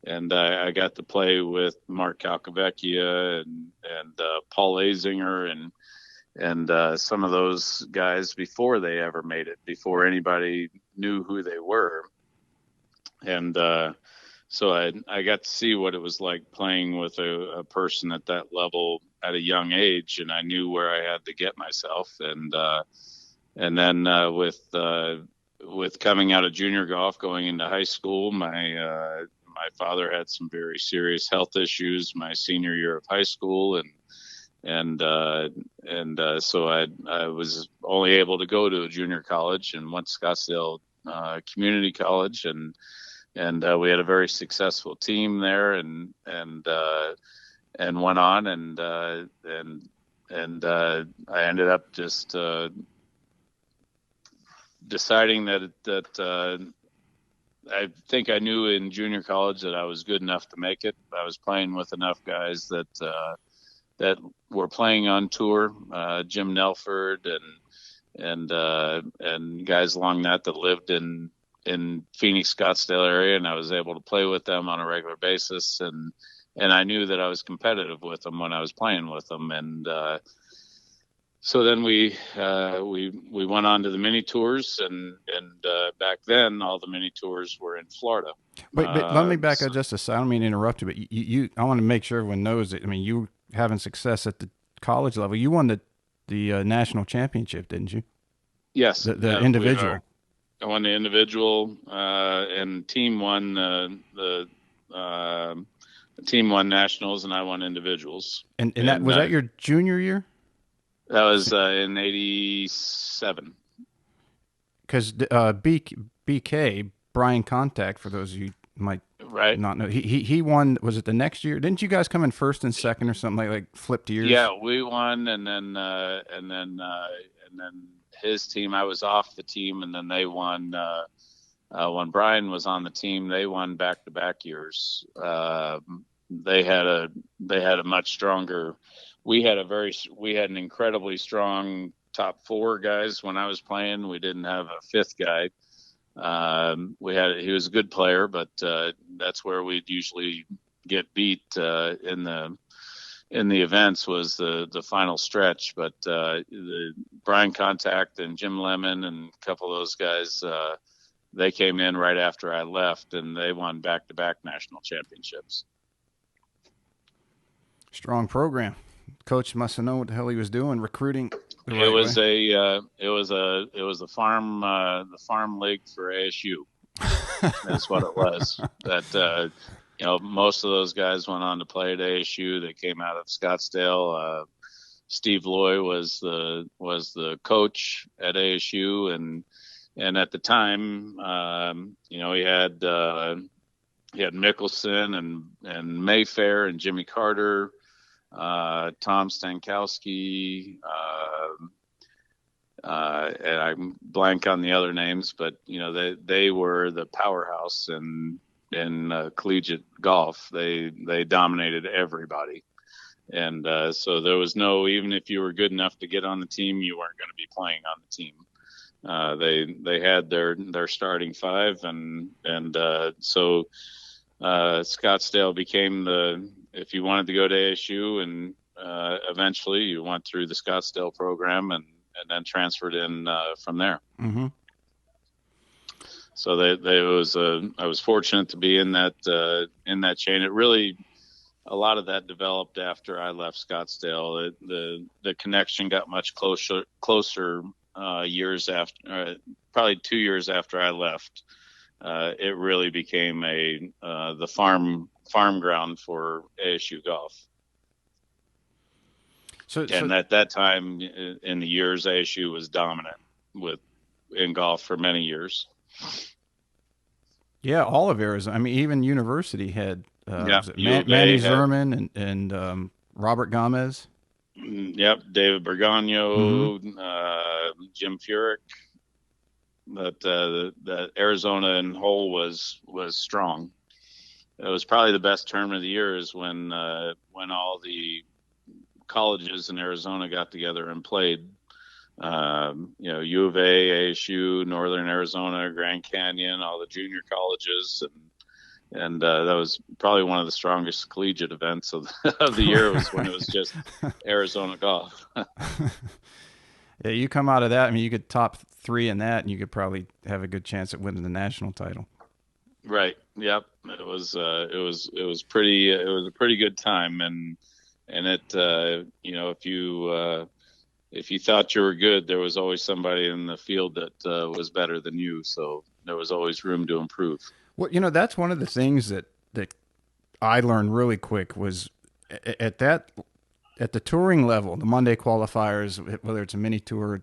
and I got to play with Mark Calcavecchia and Paul Azinger and some of those guys before they ever made it, before anybody knew who they were. And so I got to see what it was like playing with a person at that level at a young age, and I knew where I had to get myself. And then with coming out of junior golf, going into high school, my father had some very serious health issues my senior year of high school, and so I was only able to go to a junior college and went to Scottsdale Community College, and we had a very successful team there, and went on, and I ended up just deciding that I think I knew in junior college that I was good enough to make it. I was playing with enough guys that were playing on tour, Jim Nelford and guys along that lived in Phoenix, Scottsdale area, and I was able to play with them on a regular basis, and I knew that I was competitive with them when I was playing with them, and so then we went on to the mini tours, and back then all the mini tours were in Florida. But let me back up just a second. I don't mean to interrupt you, but you I want to make sure everyone knows that. I mean, you were having success at the college level. You won the national championship, didn't you? Yes, the individual. I won the individual, and team won the team won nationals, and I won individuals. And that was that your junior year? That was in '87. Because BK, Brian Contact, for those of you who might not know, he won. Was it the next year? Didn't you guys come in first and second or something like flipped years? Yeah, we won, and then his team. I was off the team, and then they won. When Brian was on the team, they won back-to-back years. They had a much stronger. We had an incredibly strong top 4 guys when I was playing. We didn't have a 5th guy. He was a good player, but that's where we'd usually get beat in the events, was the final stretch. But the Brian Contact and Jim Lemon and a couple of those guys, they came in right after I left, and they won back-to-back national championships. Strong program. Coach must have known what the hell he was doing, recruiting. It was the farm league for ASU. That's what it was. That most of those guys went on to play at ASU. They came out of Scottsdale. Steve Loy was the coach at ASU, and at the time, he had Mickelson and Mayfair and Jimmy Carter. Tom Stankowski, and I'm blank on the other names, but they were the powerhouse in collegiate golf. They dominated everybody, and so there was even if you were good enough to get on the team, you weren't going to be playing on the team. They had their starting 5, and so Scottsdale became if you wanted to go to ASU eventually you went through the Scottsdale program and then transferred in from there. Mm-hmm. So I was fortunate to be in that chain. It really, a lot of that developed after I left Scottsdale. The connection got much closer years after, probably 2 years after I left. It really became the farm ground for ASU golf. And at that time in the years, ASU was dominant in golf for many years. Yeah, all of Arizona. I mean, even University had Manny had Zerman and Robert Gomez. Yep, David Bergano, Jim Furyk. That Arizona and whole was strong. It was probably the best tournament of the year is when all the colleges in Arizona got together and played. U of A, ASU, Northern Arizona, Grand Canyon, all the junior colleges, and that was probably one of the strongest collegiate events of the year. Was when it was just Arizona golf. Yeah, you come out of that. I mean, you could top 3 in that, and you could probably have a good chance at winning the national title. Right. Yep. It was a pretty good time, and it if you thought you were good, there was always somebody in the field that was better than you. So there was always room to improve. Well, that's one of the things that I learned really quick was at the touring level, the Monday qualifiers, whether it's a mini tour,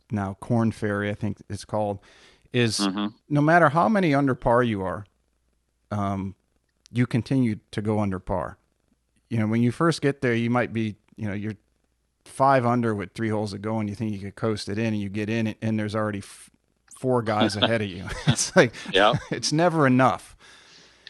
now Corn Ferry, I think it's called, is no matter how many under par you are, you continue to go under par. When you first get there, you might be, you're 5 under with 3 holes to go, and you think you could coast it in, and you get in, and there's already 4 guys ahead of you. It's like, it's never enough.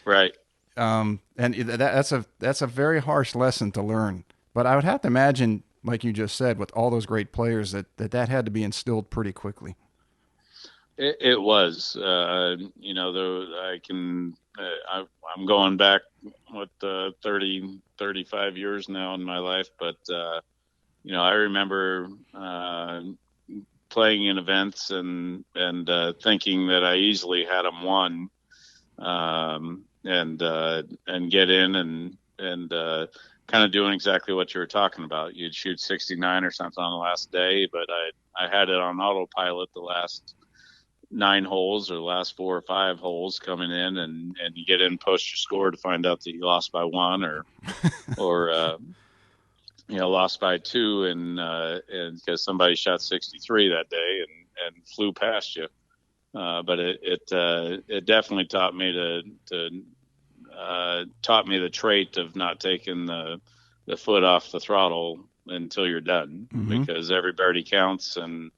Right. And that's a very harsh lesson to learn. But I would have to imagine, like you just said, with all those great players, that had to be instilled pretty quickly. It was, I'm going back 30, 35 years now in my life, but I remember playing in events and thinking that I easily had them won, and get in and kind of doing exactly what you were talking about. You'd shoot 69 or something on the last day, but I had it on autopilot the last 9 holes or the last 4 or 5 holes coming in, and you get in, post your score to find out that you lost by 1 or lost by 2, and because somebody shot 63 that day and flew past you. But it definitely taught me the trait of not taking the foot off the throttle until you're done, because every birdie counts, and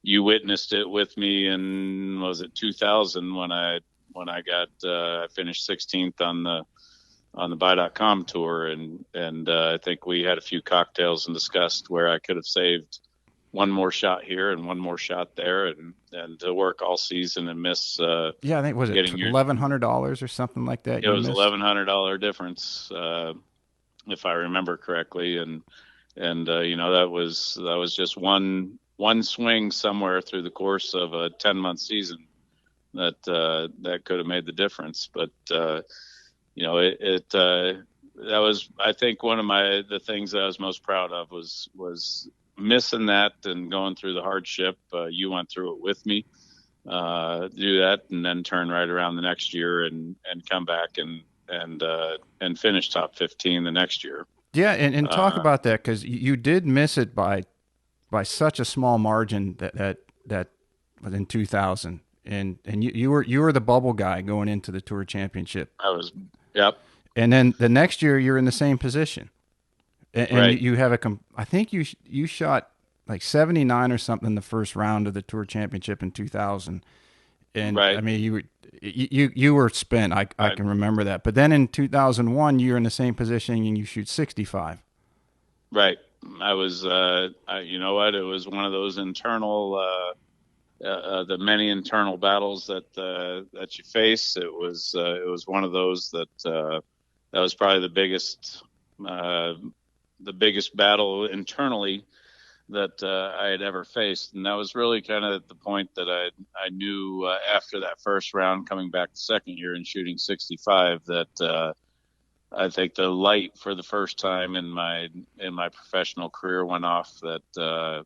you witnessed it with me in, was it 2000 when I finished 16th on the Buy.com tour, and I think we had a few cocktails and discussed where I could have saved one more shot here and one more shot there, and to work all season and miss. I think was it $1,100 or something like that. It was $1,100 difference, if I remember correctly, and that was just one swing somewhere through the course of a 10-month season that could have made the difference, but. That was, I think, one of the things that I was most proud of was missing that and going through the hardship. You went through it with me, do that, and then turn right around the next year and come back and finish top 15 the next year. Yeah, and talk about that, because you did miss it by such a small margin that was in 2000, and you were the bubble guy going into the Tour Championship. I was. Yep. And then the next year you're in the same position, and right. you have I think you shot like 79 or something in the first round of the Tour Championship in 2000, and right. I mean you were spent. I can remember that. But then in 2001 you're in the same position and you shoot 65. Right. I was. You know what? It was one of those internal. The many internal battles that you face. It was one of those that was probably the biggest battle internally that I had ever faced. And that was really kind of at the point that I knew after that first round, coming back the second year and shooting 65, that I think the light for the first time in my professional career went off, that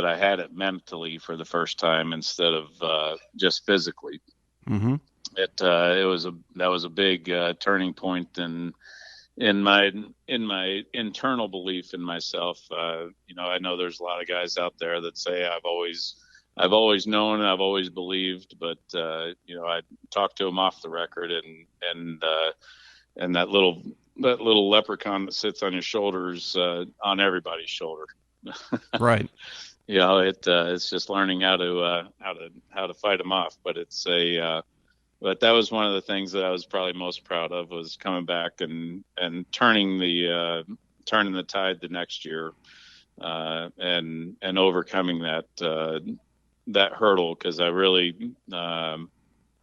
I had it mentally for the first time instead of just physically. Mm-hmm. That was a big turning point in my internal belief in myself. I know there's a lot of guys out there that say I've always known, I've always believed, but I talked to them off the record, and that little leprechaun that sits on your shoulders, on everybody's shoulder. Right. It's just learning how to fight them off, but but that was one of the things that I was probably most proud of, was coming back and turning the tide the next year, and overcoming that hurdle, because I really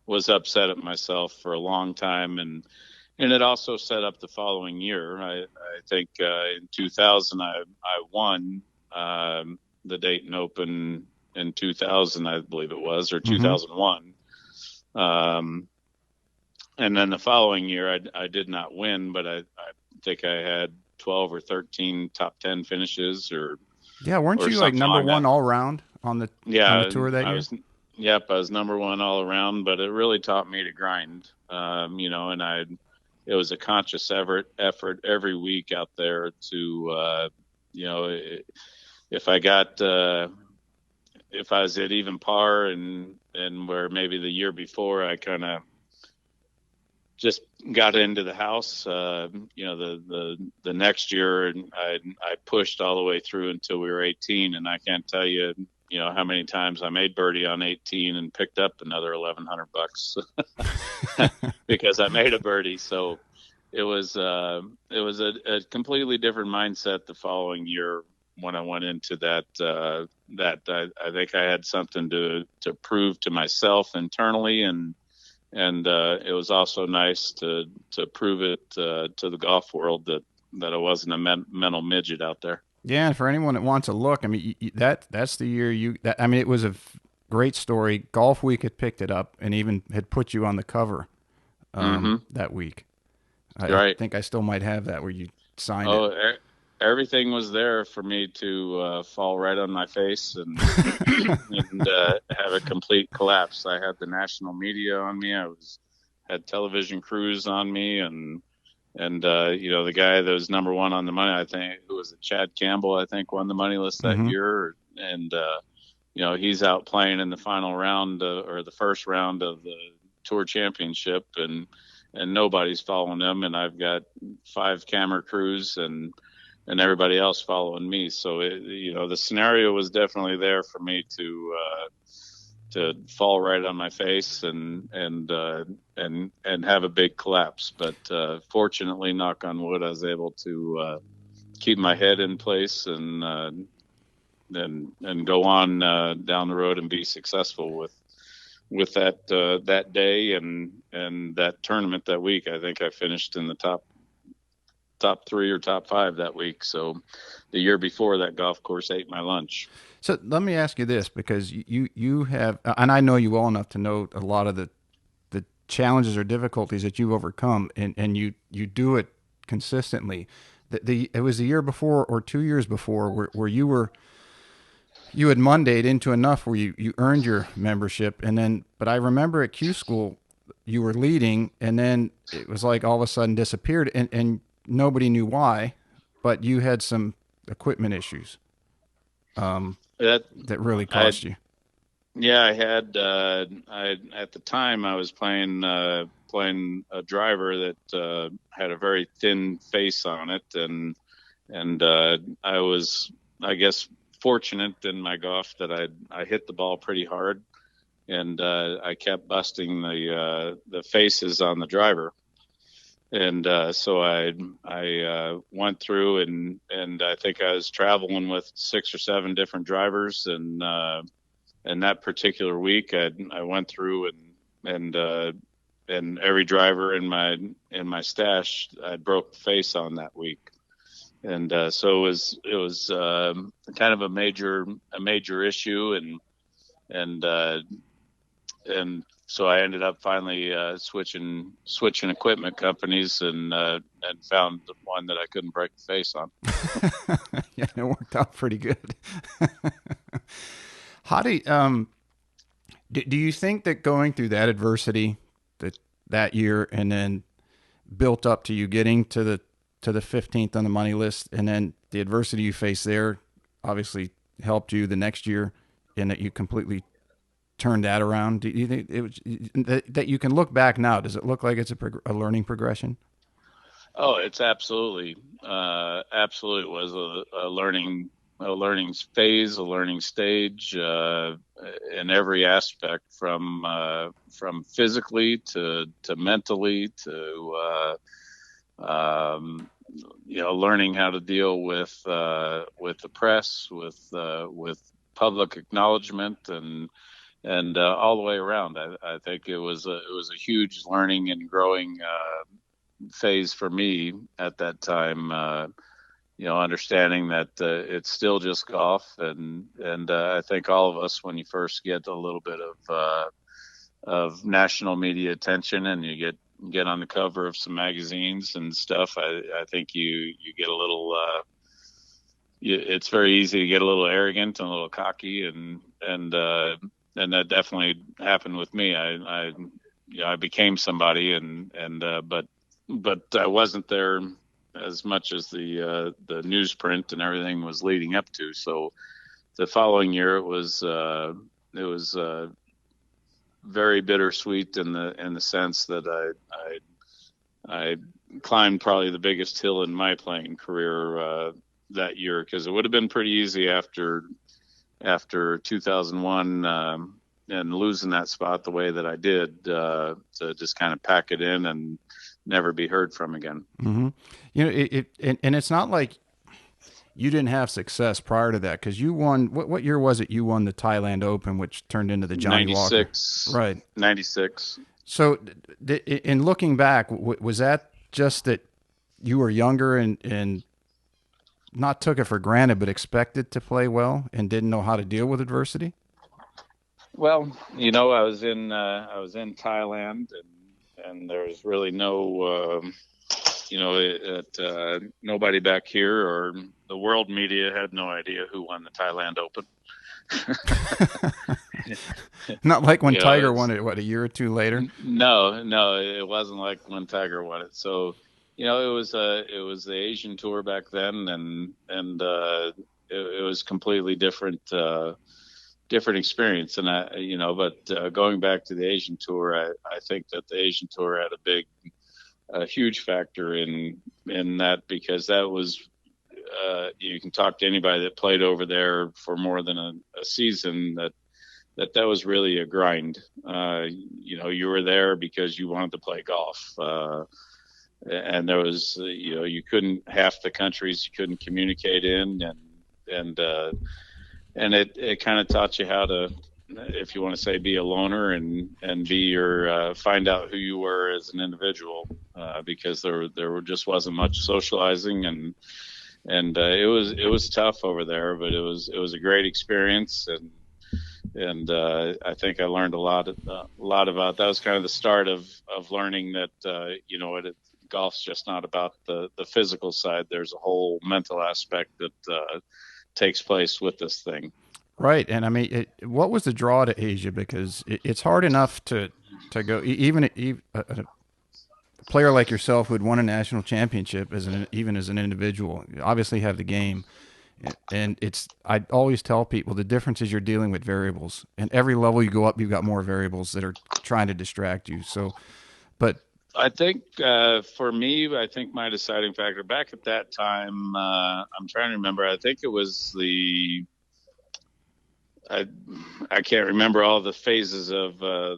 was upset at myself for a long time, and it also set up the following year. I think in 2000 I won the Dayton Open in 2000, I believe it was, or 2001. And then the following year, I did not win, but I think I had 12 or 13 top 10 finishes, weren't you like number one all around on the tour that year? I was number one all around, but it really taught me to grind. And it was a conscious effort every week out there to, if I was at even par, and where maybe the year before I kind of just got into the house, the next year, and I pushed all the way through until we were 18, and I can't tell you, how many times I made birdie on 18 and picked up another $1,100 because I made a birdie. So it was a completely different mindset the following year when I went into that. I think I had something to prove to myself internally, and it was also nice to prove it to the golf world that I wasn't a mental midget out there. Yeah, and for anyone that wants to look, I mean, that's the year it was a great story. Golf Week had picked it up and even had put you on the cover that week. I think I still might have that where you signed it. Everything was there for me to fall right on my face and have a complete collapse. I had the national media on me. Had television crews on me, and the guy that was number one on the money, I think, who was it, Chad Campbell, I think, won the money list that year, and he's out playing in the final round or the first round of the Tour Championship, and nobody's following him, and I've got 5 camera crews and everybody else following me. So the scenario was definitely there for me to fall right on my face and have a big collapse. But fortunately, knock on wood, I was able to keep my head in place and go on down the road and be successful with that day and that tournament that week. I think I finished in the top 3 or top 5 that week. So the year before, that golf course ate my lunch. So let me ask you this, because you have, and I know you well enough to know a lot of the challenges or difficulties that you've overcome, and you do it consistently. It was the year before or 2 years before where you had Mondayed into enough where you earned your membership, but I remember at Q School you were leading, and then it was like all of a sudden disappeared, and nobody knew why, but you had some equipment issues that really cost you. Yeah, I had. At the time, I was playing a driver that had a very thin face on it, and I was, I guess, fortunate in my golf that I hit the ball pretty hard, and I kept busting the faces on the driver. And so I went through and I think I was traveling with 6 or 7 different drivers, and that particular week I went through and and every driver in my stash I broke the face on that week. And so it was kind of a major issue, and so I ended up finally switching equipment companies, and found the one that I couldn't break the face on. Yeah, it worked out pretty good. How do you think that going through that adversity that year, and then built up to you getting to the 15th on the money list, and then the adversity you faced there obviously helped you the next year, and that you completely turned that around? Do you think it was that you can look back now? Does it look like it's a learning progression? Oh, it's absolutely was a learning phase, a learning stage, in every aspect, from physically to mentally to learning how to deal with the press, with public acknowledgement, and all the way around. I think it was a huge learning and growing phase for me at that time. Understanding that it's still just golf, and I think all of us, when you first get a little bit of national media attention, and you get on the cover of some magazines and stuff, I think you get a little. It's very easy to get a little arrogant and a little cocky, and that definitely happened with me. I became somebody, but I wasn't there as much as the newsprint and everything was leading up to. So the following year, it was very bittersweet in the sense that I climbed probably the biggest hill in my playing career that year, because it would have been pretty easy after 2001 and losing that spot the way that I did, to just kind of pack it in and never be heard from again. Mm-hmm. And it's not like you didn't have success prior to that, because you won. What year was it? You won the Thailand Open, which turned into the Johnny 96, Walker. Right. 96. So, in looking back, was that just that you were younger and not took it for granted, but expected to play well and didn't know how to deal with adversity? Well, I was in Thailand, and there's really no, nobody back here, or the world media had no idea who won the Thailand Open. Not like when Tiger won it, a year or two later? No, it wasn't like when Tiger won it. So, it was the Asian Tour back then, and it was completely different experience. And but going back to the Asian Tour, I think that the Asian Tour had a huge factor in that, because that was, you can talk to anybody that played over there for more than a season, that was really a grind. You were there because you wanted to play golf. And there was, you couldn't, half the countries you couldn't communicate in, and it kind of taught you how to, if you want to say, be a loner and be find out who you were as an individual, because there just wasn't much socializing, and it was tough over there, but it was a great experience, and I think I learned a lot about that. Was kind of the start of learning that golf's just not about the physical side. There's a whole mental aspect that takes place with this thing. Right. And I mean, what was the draw to Asia? Because it's hard enough to go, even a player like yourself who had won a national championship even as an individual, you obviously have the game. And I always tell people the difference is you're dealing with variables, and every level you go up, you've got more variables that are trying to distract you. So, but I think for me, I think my deciding factor back at that time, I'm trying to remember. I think it was I can't remember all the phases of the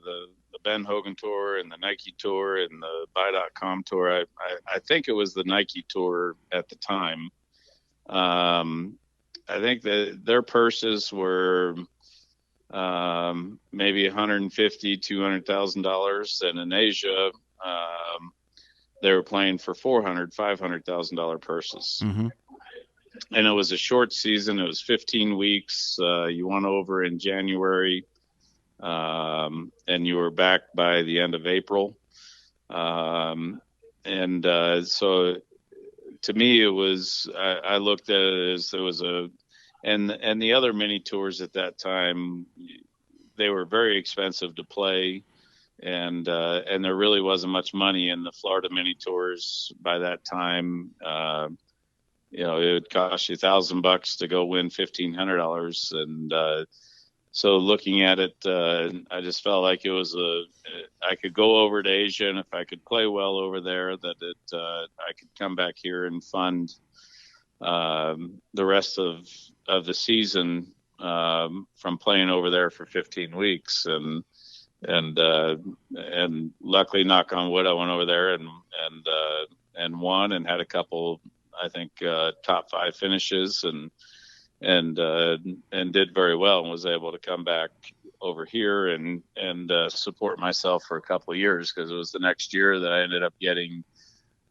Ben Hogan Tour and the Nike Tour and the Buy.com Tour. I think it was the Nike Tour at the time. I think that their purses were maybe $150,000, $200,000, and in Asia, they were playing for $400,000, $500,000 purses. Mm-hmm. And it was a short season. It was 15 weeks. You went over in January, and you were back by the end of April. So to me, it was, I looked at it as there was and the other mini tours at that time, they were very expensive to play. And there really wasn't much money in the Florida mini tours by that time. It would cost you $1,000 to go win $1,500. And so looking at it, I just felt like it was I could go over to Asia, and if I could play well over there, that I could come back here and fund the rest of the season from playing over there for 15 weeks. And luckily, knock on wood, I went over there and won, and had a couple, I think, top 5 finishes, and did very well, and was able to come back over here and support myself for a couple of years, because it was the next year that I ended up getting.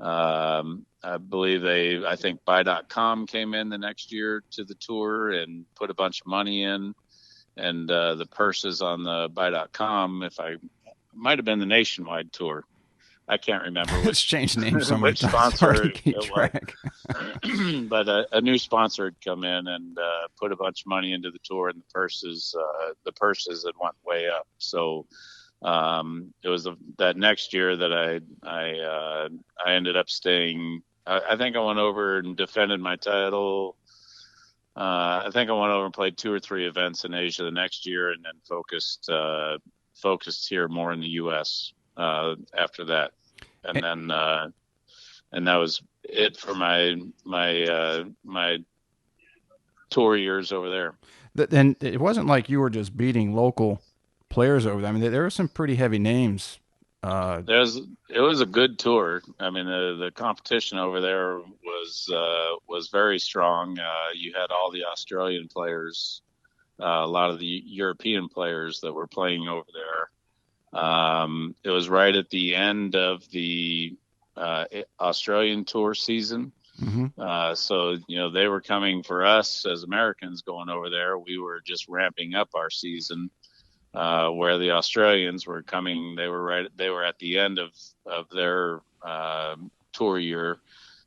I believe I think Buy.com came in the next year to the tour and put a bunch of money in. And the purses on the Buy.com, might have been the Nationwide tour. I can't remember It's changed names so many which times. sponsor Hard to keep track. But a new sponsor had come in and put a bunch of money into the tour, and the purses had went way up. So it was that next year that I ended up staying. I think I went over and defended my title. I think I went over and played 2 or 3 events in Asia the next year, and then focused here more in the U.S. After that, and that was it for my tour years over there. Then it wasn't like you were just beating local players over there. I mean, there were some pretty heavy names. It was a good tour. I mean, the competition over there was very strong. You had all the Australian players, a lot of the European players that were playing over there. It was right at the end of the Australian tour season. Mm-hmm. So, they were coming for us as Americans going over there. We were just ramping up our season. Where the Australians were coming, they were at the end of their tour year,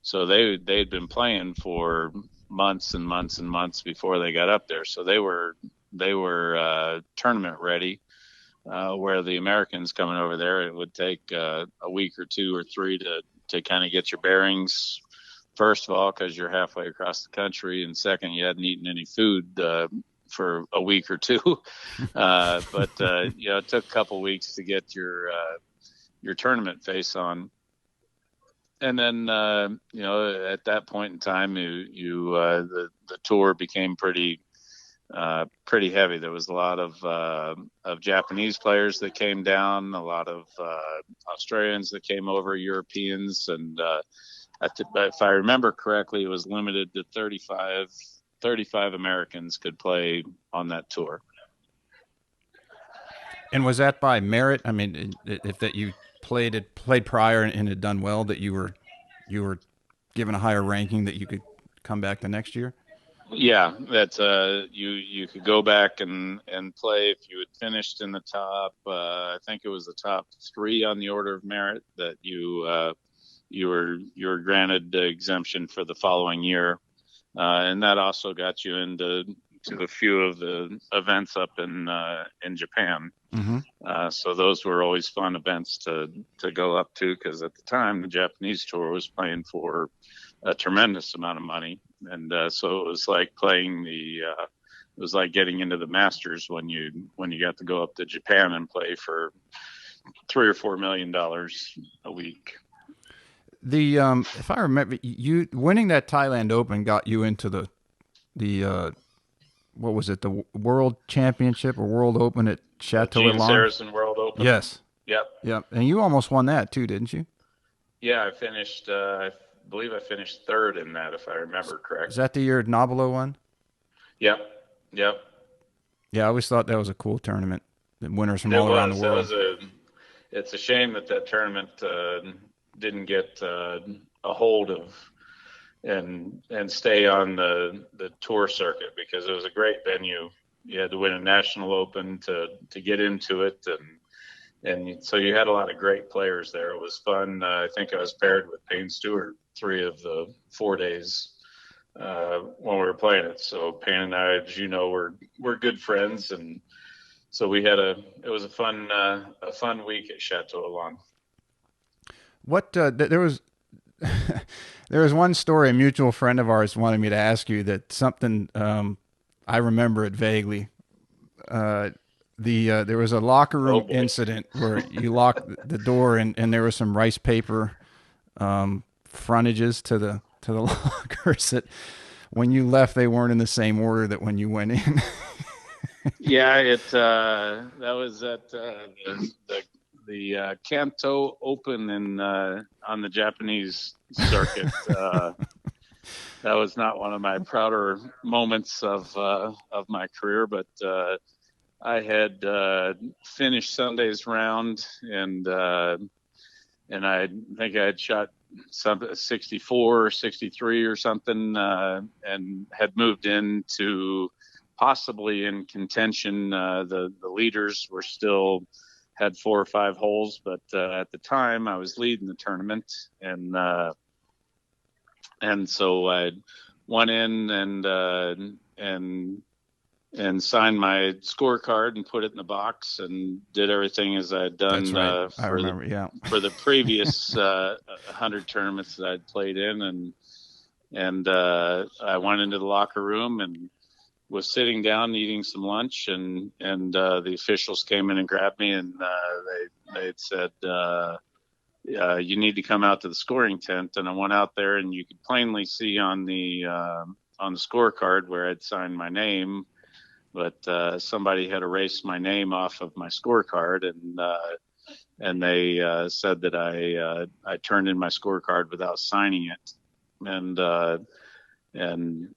so they'd been playing for months and months and months before they got up there. So they were tournament ready. Where the Americans coming over there, it would take a week or 2 or 3 to kind of get your bearings. First of all, because you're halfway across the country, and second, you hadn't eaten any food for a week or 2. But it took a couple weeks to get your tournament face on. And then, at that point in time, the tour became pretty heavy. There was a lot of Japanese players that came down, a lot of Australians that came over, Europeans, and if I remember correctly, it was limited to 35 Americans could play on that tour. And was that by merit? I mean, if that you played prior and had done well, that you were given a higher ranking that you could come back the next year? Yeah, that's you could go back and play if you had finished in the top. I think it was the top 3 on the order of merit that you were granted the exemption for the following year. And that also got you into a few of the events up in Japan. Mm-hmm. So those were always fun events to go up to, because at the time the Japanese tour was playing for a tremendous amount of money, and so it was like it was like getting into the Masters when you got to go up to Japan and play for $3 or $4 million a week. If I remember, you winning that Thailand Open got you into the what was it, the World Championship or World Open at Chateau Gene Elan? Saracen World Open. Yes. Yep. And you almost won that too, didn't you? Yeah, I finished. I believe I finished 3rd in that, if I remember correctly. Is that the year Nobilo won? Yep. Yeah, I always thought that was a cool tournament. The winners from It all around the was. world. It's a shame that tournament didn't get a hold of and stay on the tour circuit, because it was a great venue. You had to win a national open to get into it, and so you had a lot of great players there. It was fun. I think I was paired with Payne Stewart 3 of the 4 days when we were playing it. So Payne and I, as you know, we're good friends, and so it was a fun week at Chateau Alon. What there was there was one story a mutual friend of ours wanted me to ask you, that something I remember it vaguely. There was a locker room incident where you locked the door, and there was some rice paper frontages to the lockers that when you left they weren't in the same order that when you went in. Yeah, that was at the Kanto Open on the Japanese circuit. That was not one of my prouder moments of my career, but I had finished Sunday's round, and I think I had shot 64 or 63 or something, and had moved into possibly in contention. The leaders were still had 4 or 5 holes, but at the time I was leading the tournament, and so I went in and signed my scorecard and put it in the box and did everything as I had done. That's right. I remember. Yeah. For the previous 100 tournaments that I'd played in, and I went into the locker room and was sitting down eating some lunch, and the officials came in and grabbed me, and they had said, you need to come out to the scoring tent. And I went out there, and you could plainly see on the scorecard where I'd signed my name, but somebody had erased my name off of my scorecard, and they said that I turned in my scorecard without signing it, and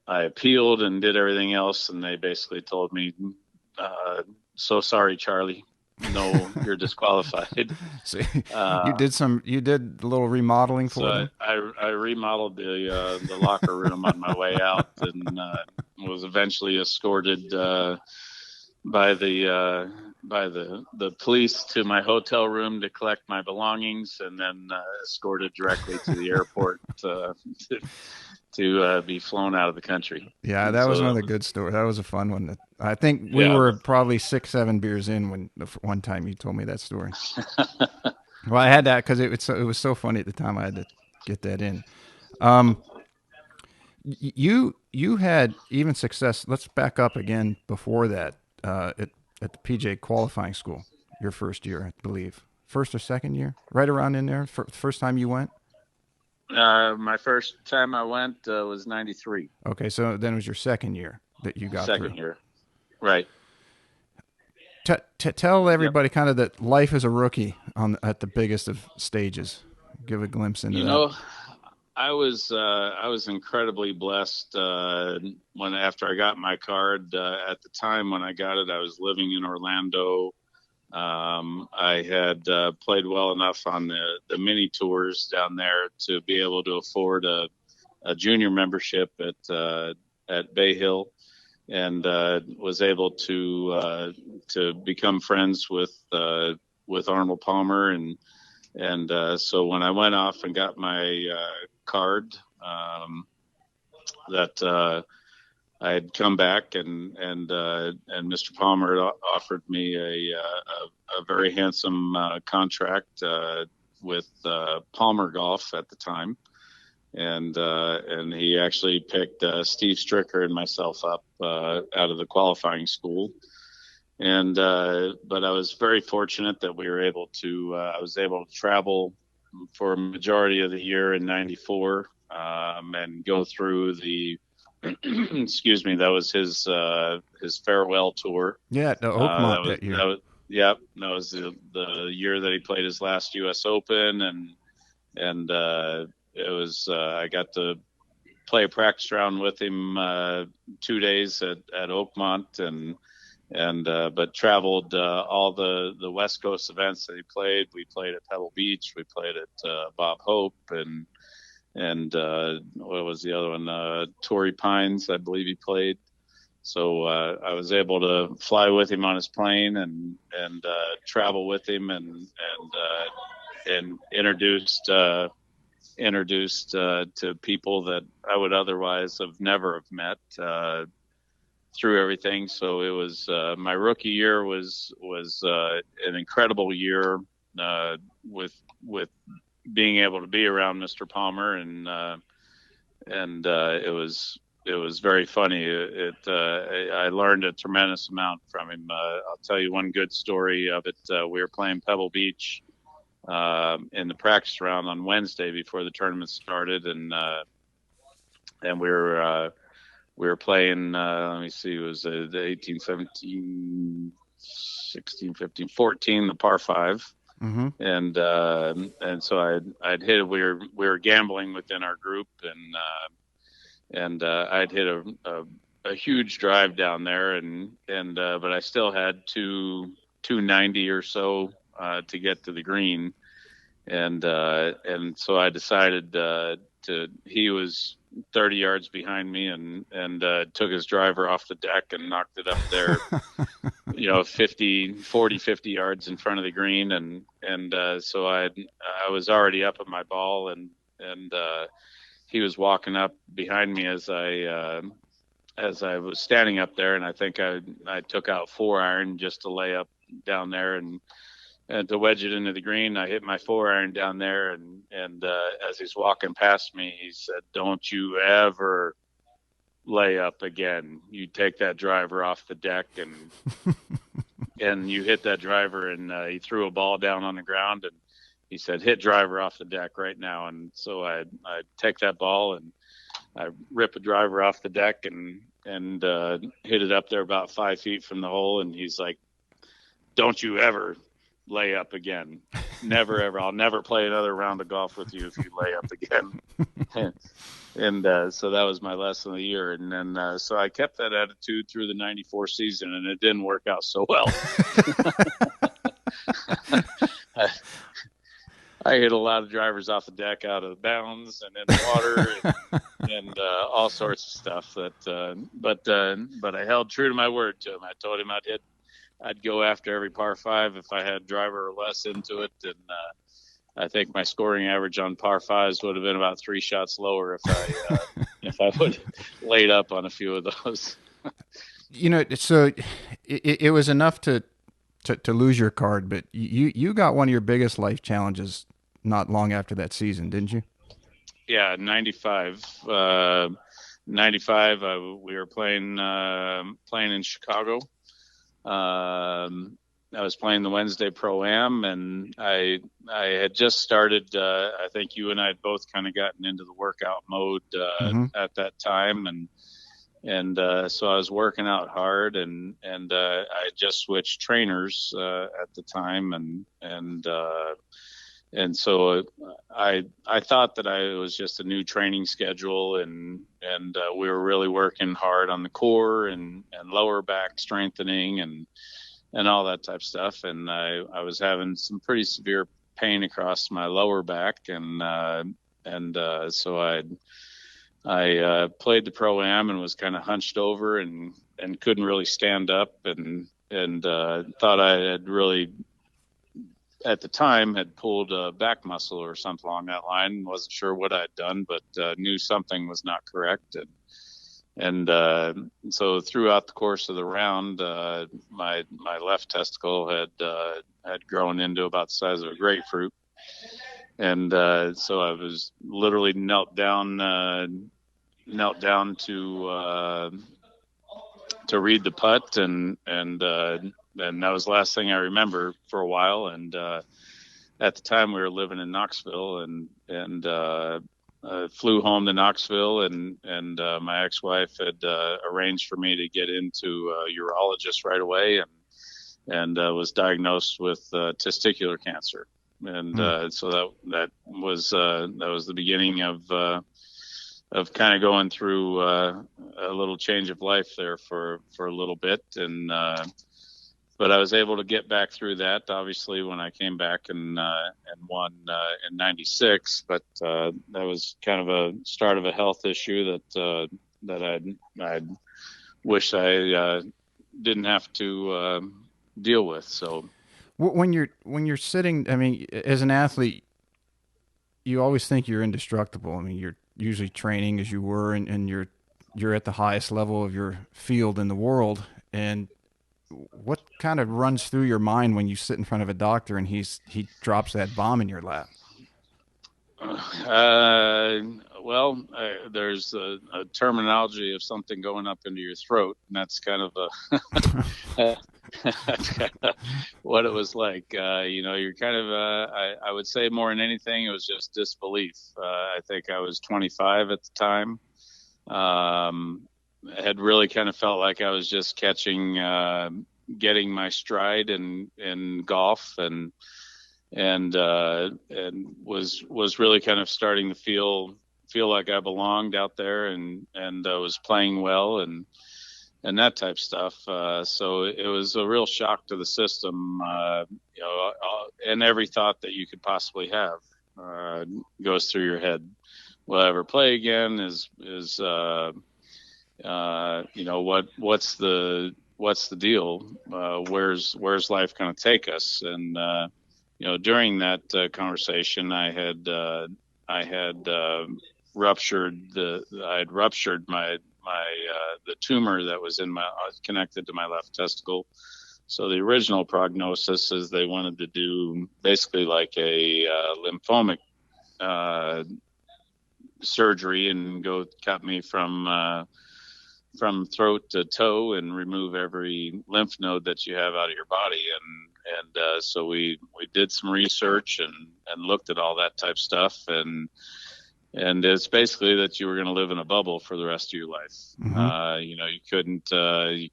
I appealed and did everything else, and they basically told me, so sorry, Charlie. No, you're disqualified. So you did a little remodeling for them? I remodeled the locker room on my way out, and was eventually escorted by the police to my hotel room to collect my belongings, and then escorted directly to the airport to be flown out of the country. Yeah, that was another good story. That was a fun one. I think we were probably 6-7 beers in when the one time you told me that story. Well, I had that because it was so funny at the time. I had to get that in. You had even success. Let's back up again before that at the PJ qualifying school. Your first year, I believe, first or second year, right around in there. First time you went. My first time I went was 93. Okay, so then it was your second year that you got second year, right? Tell everybody kind of that life as a rookie at the biggest of stages. Give a glimpse into that. You know, I was incredibly blessed when after I got my card. At the time when I got it, I was living in Orlando. I had played well enough on the mini tours down there to be able to afford a junior membership at Bay Hill, and was able to become friends with Arnold Palmer, and so when I went off and got my card, that I had come back, and Mr. Palmer had offered me a very handsome contract with Palmer Golf at the time, and he actually picked Steve Stricker and myself up out of the qualifying school, and but I was very fortunate that we were able to I was able to travel for a majority of the year in '94 and go through the excuse me, that was his farewell tour. Yeah, the Oakmont that year. That was the year that he played his last U.S. Open, and it was I got to play a practice round with him 2 days at Oakmont, but traveled all the West Coast events that he played. We played at Pebble Beach. We played at Bob Hope and what was the other one? Torrey Pines, I believe he played. So I was able to fly with him on his plane and travel with him and introduced to people that I would otherwise have never have met through everything. So it was my rookie year was an incredible year with being able to be around Mr. Palmer and it was very funny. I learned a tremendous amount from him. I'll tell you one good story of it. We were playing Pebble Beach in the practice round on Wednesday before the tournament started, and we were playing. Let me see, it was the 18, 17, 16, 15, 14, the par 5. Mm-hmm. And so I'd hit it. We were gambling within our group, and I'd hit a huge drive down there, but I still had 290 or so to get to the green, and so I decided he was 30 yards behind me and took his driver off the deck and knocked it up there, 50 yards in front of the green. And so I was already up at my ball and he was walking up behind me as I was standing up there. And I think I took out 4-iron just to lay up down there and to wedge it into the green. I hit my 4-iron down there, and as he's walking past me, he said, "Don't you ever lay up again. You take that driver off the deck and you hit that driver." And he threw a ball down on the ground, and he said, "Hit driver off the deck right now." And so I take that ball and I rip a driver off the deck and hit it up there about 5 feet from the hole. And he's like, "Don't you ever lay up again. Never, ever. I'll never play another round of golf with you if you lay up again." And so that was my lesson of the year. And then so I kept that attitude through the 94 season, and it didn't work out so well. I hit a lot of drivers off the deck out of bounds and in the water and all sorts of stuff. But I held true to my word to him. I told him I'd go after every par 5 if I had driver or less into it, and I think my scoring average on par 5s would have been about 3 shots lower if I would laid up on a few of those. So it was enough to lose your card, but you got one of your biggest life challenges not long after that season, didn't you? Yeah, 95. 95. We were playing in Chicago. I was playing the Wednesday Pro-Am, and I had just started. I think you and I had both kind of gotten into the workout mode at that time, and so I was working out hard, and I had just switched trainers at the time, and so I thought that it was just a new training schedule, and we were really working hard on the core and lower back strengthening and all that type of stuff. And I was having some pretty severe pain across my lower back, and so I played the Pro-Am and was kind of hunched over and couldn't really stand up, and thought I had really, at the time, had pulled a back muscle or something along that line. Wasn't sure what I'd done, but knew something was not correct. And so throughout the course of the round, my left testicle had grown into about the size of a grapefruit. And so I was literally knelt down to read the putt, and that was the last thing I remember for a while. And at the time we were living in Knoxville, and flew home to Knoxville, and my ex-wife had arranged for me to get into a urologist right away, and was diagnosed with testicular cancer. And so that was the beginning of kind of going through a little change of life there for a little bit, and but I was able to get back through that. Obviously, when I came back and won in '96, but that was kind of a start of a health issue that I'd wish I didn't have to deal with. So When you're sitting, I mean, as an athlete, you always think you're indestructible. I mean, you're usually training as you were, and you're at the highest level of your field in the world. And what kind of runs through your mind when you sit in front of a doctor and he drops that bomb in your lap? Well, there's a terminology of something going up into your throat, and that's kind of that's kind of what it was like. You're kind of, I would say more than anything, it was just disbelief. I think I was 25 at the time. I had really kind of felt like I was just getting my stride in golf, and was really kind of starting to feel like I belonged out there, and was playing well, and that type stuff. So it was a real shock to the system, and every thought that you could possibly have goes through your head. Will I ever play again? What's the deal? Where's life going to take us? And during that conversation, I had ruptured my the tumor that was connected to my left testicle. So the original prognosis is they wanted to do basically like a lymphomic surgery and go cut me from throat to toe and remove every lymph node that you have out of your body. And so we did some research and looked at all that type stuff, and it's basically that you were going to live in a bubble for the rest of your life. Mm-hmm. You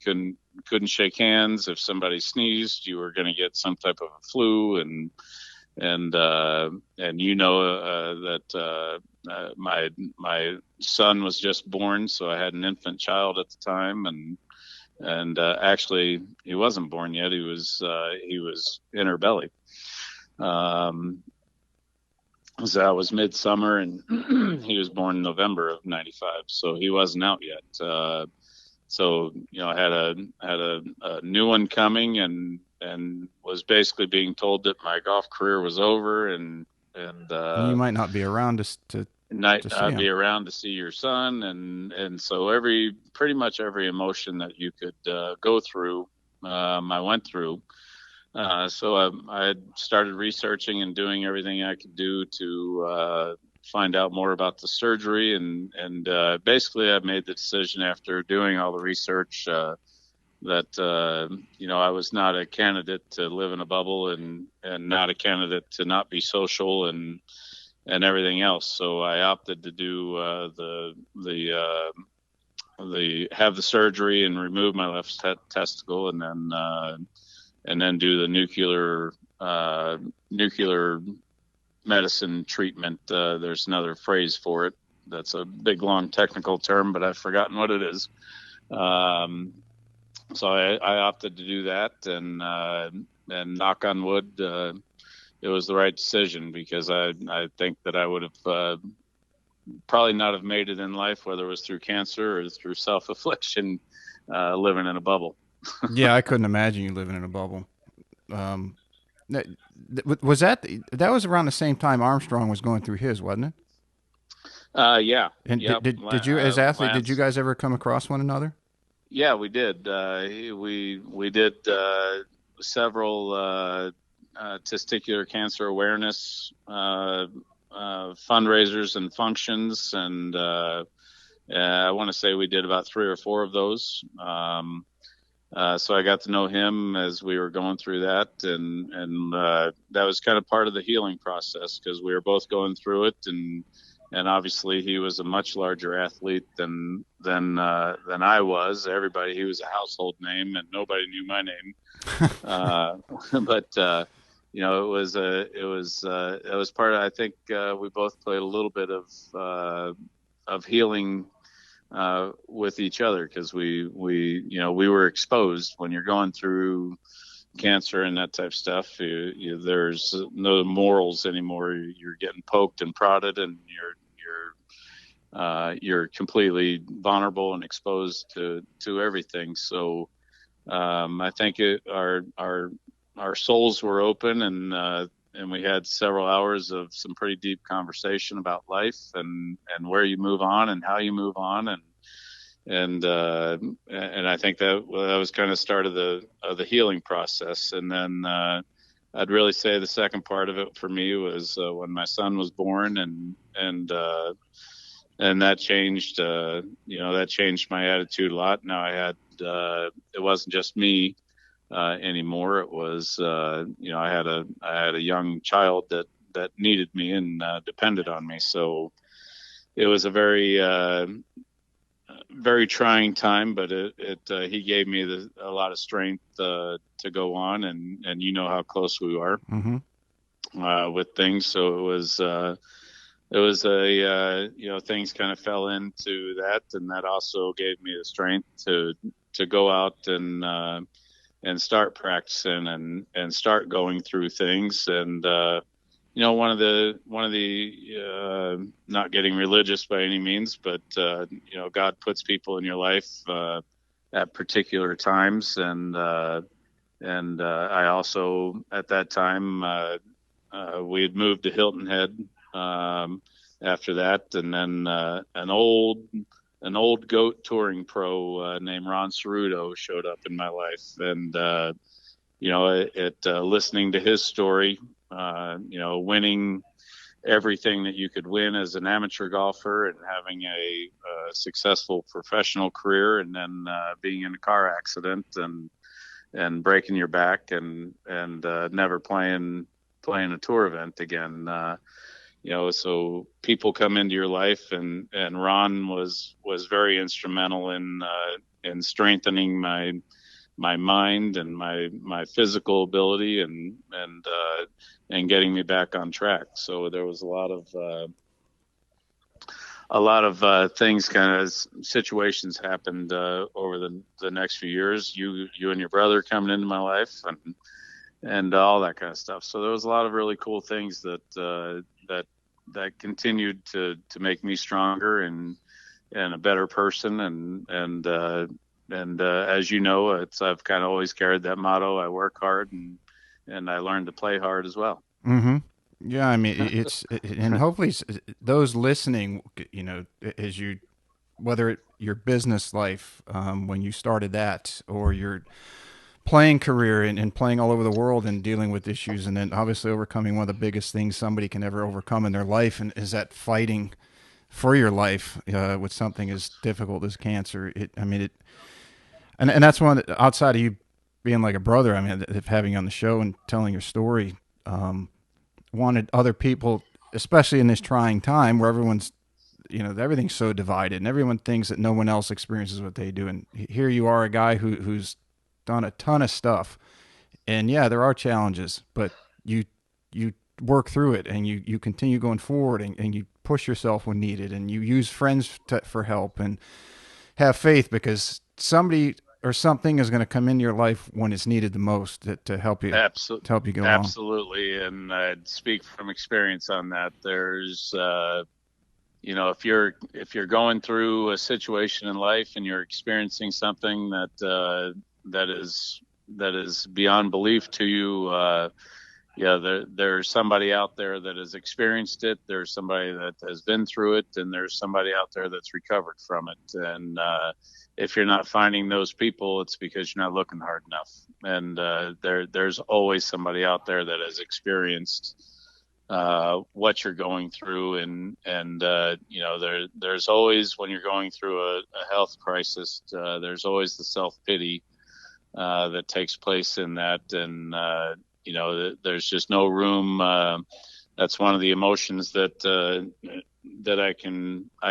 couldn't shake hands. If somebody sneezed, you were going to get some type of a flu, and that my son was just born, so I had an infant child at the time, and actually he wasn't born yet. He was in her belly. So that was midsummer, and he was born in November of '95, so he wasn't out yet. So I had a new one coming, and was basically being told that my golf career was over, and you might not be around to not see him. be around to see your son, and so pretty much every emotion that you could go through, I went through. So I started researching and doing everything I could do to find out more about the surgery, and basically I made the decision after doing all the research that I was not a candidate to live in a bubble, and not a candidate to not be social and everything else. So I opted to do have the surgery and remove my left testicle, and then do the nuclear medicine treatment. There's another phrase for it. That's a big, long technical term, but I've forgotten what it is. So I opted to do that, and knock on wood, it was the right decision, because I think that I would have probably not have made it in life, whether it was through cancer or through self-affliction, living in a bubble. Yeah, I couldn't imagine you living in a bubble. Was that was around the same time Armstrong was going through his, wasn't it? Yeah. And Yep. did you, as athlete, Lance, did you guys ever come across one another? Yeah, we did. We did several testicular cancer awareness fundraisers and functions, and I want to say we did about 3 or 4 of those. So I got to know him as we were going through that, and that was kind of part of the healing process, because we were both going through it, and obviously he was a much larger athlete than I was. He was a household name, and nobody knew my name. But it was part of, I think we both played a little bit of healing with each other, because we were exposed. When you're going through cancer and that type of stuff, there's no morals anymore. You're getting poked and prodded, and you're completely vulnerable and exposed to everything. So I think our souls were open, and we had several hours of some pretty deep conversation about life and where you move on and how you move on, and I think that was kind of start of the healing process. And then I'd really say the second part of it for me was when my son was born, and that changed that changed my attitude a lot. Now I had it wasn't just me anymore. It was I had a young child that needed me and depended on me. So it was a very trying time, but he gave me a lot of strength to go on, and how close we are with things. So it was things kind of fell into that, and that also gave me the strength to go out and start practicing and start going through things. And one of the not getting religious by any means, but God puts people in your life at particular times, and I also at that time we had moved to Hilton Head after that, and then an old goat touring pro named Ron Cerruto showed up in my life, and listening to his story, winning everything that you could win as an amateur golfer, and having a successful professional career, and then being in a car accident and breaking your back, and never playing a tour event again. So people come into your life, and Ron was very instrumental in strengthening my mind and my physical ability, and getting me back on track. So there was a lot of things, kind of situations happened over the next few years. You and your brother coming into my life, and all that kind of stuff. So there was a lot of really cool things that continued to make me stronger and a better person. And as you know, I've kind of always carried that motto. I work hard, and I learned to play hard as well. Mm-hmm. Yeah, I mean, and hopefully those listening, as you, whether your business life, when you started that, or your playing career and playing all over the world and dealing with issues, and then obviously overcoming one of the biggest things somebody can ever overcome in their life, and is that fighting for your life with something as difficult as cancer. And that's one that, outside of you being like a brother, I mean, if having you on the show and telling your story, wanted other people, especially in this trying time where everyone's, everything's so divided, and everyone thinks that no one else experiences what they do. And here you are, a guy who's done a ton of stuff, and yeah, there are challenges, but you work through it, and you continue going forward, and you push yourself when needed, and you use friends for help, and have faith, because somebody or something is going to come into your life when it's needed the most to help you. To help you go along. Absolutely. And I'd speak from experience on that. There's, if you're going through a situation in life and you're experiencing something that is beyond belief to you, there's somebody out there that has experienced it. There's somebody that has been through it, and there's somebody out there that's recovered from it. And if you're not finding those people, it's because you're not looking hard enough. And there's always somebody out there that has experienced what you're going through, and there's always, when you're going through a health crisis, there's always the self-pity that takes place in that, and there's just no room. That's one of the emotions that I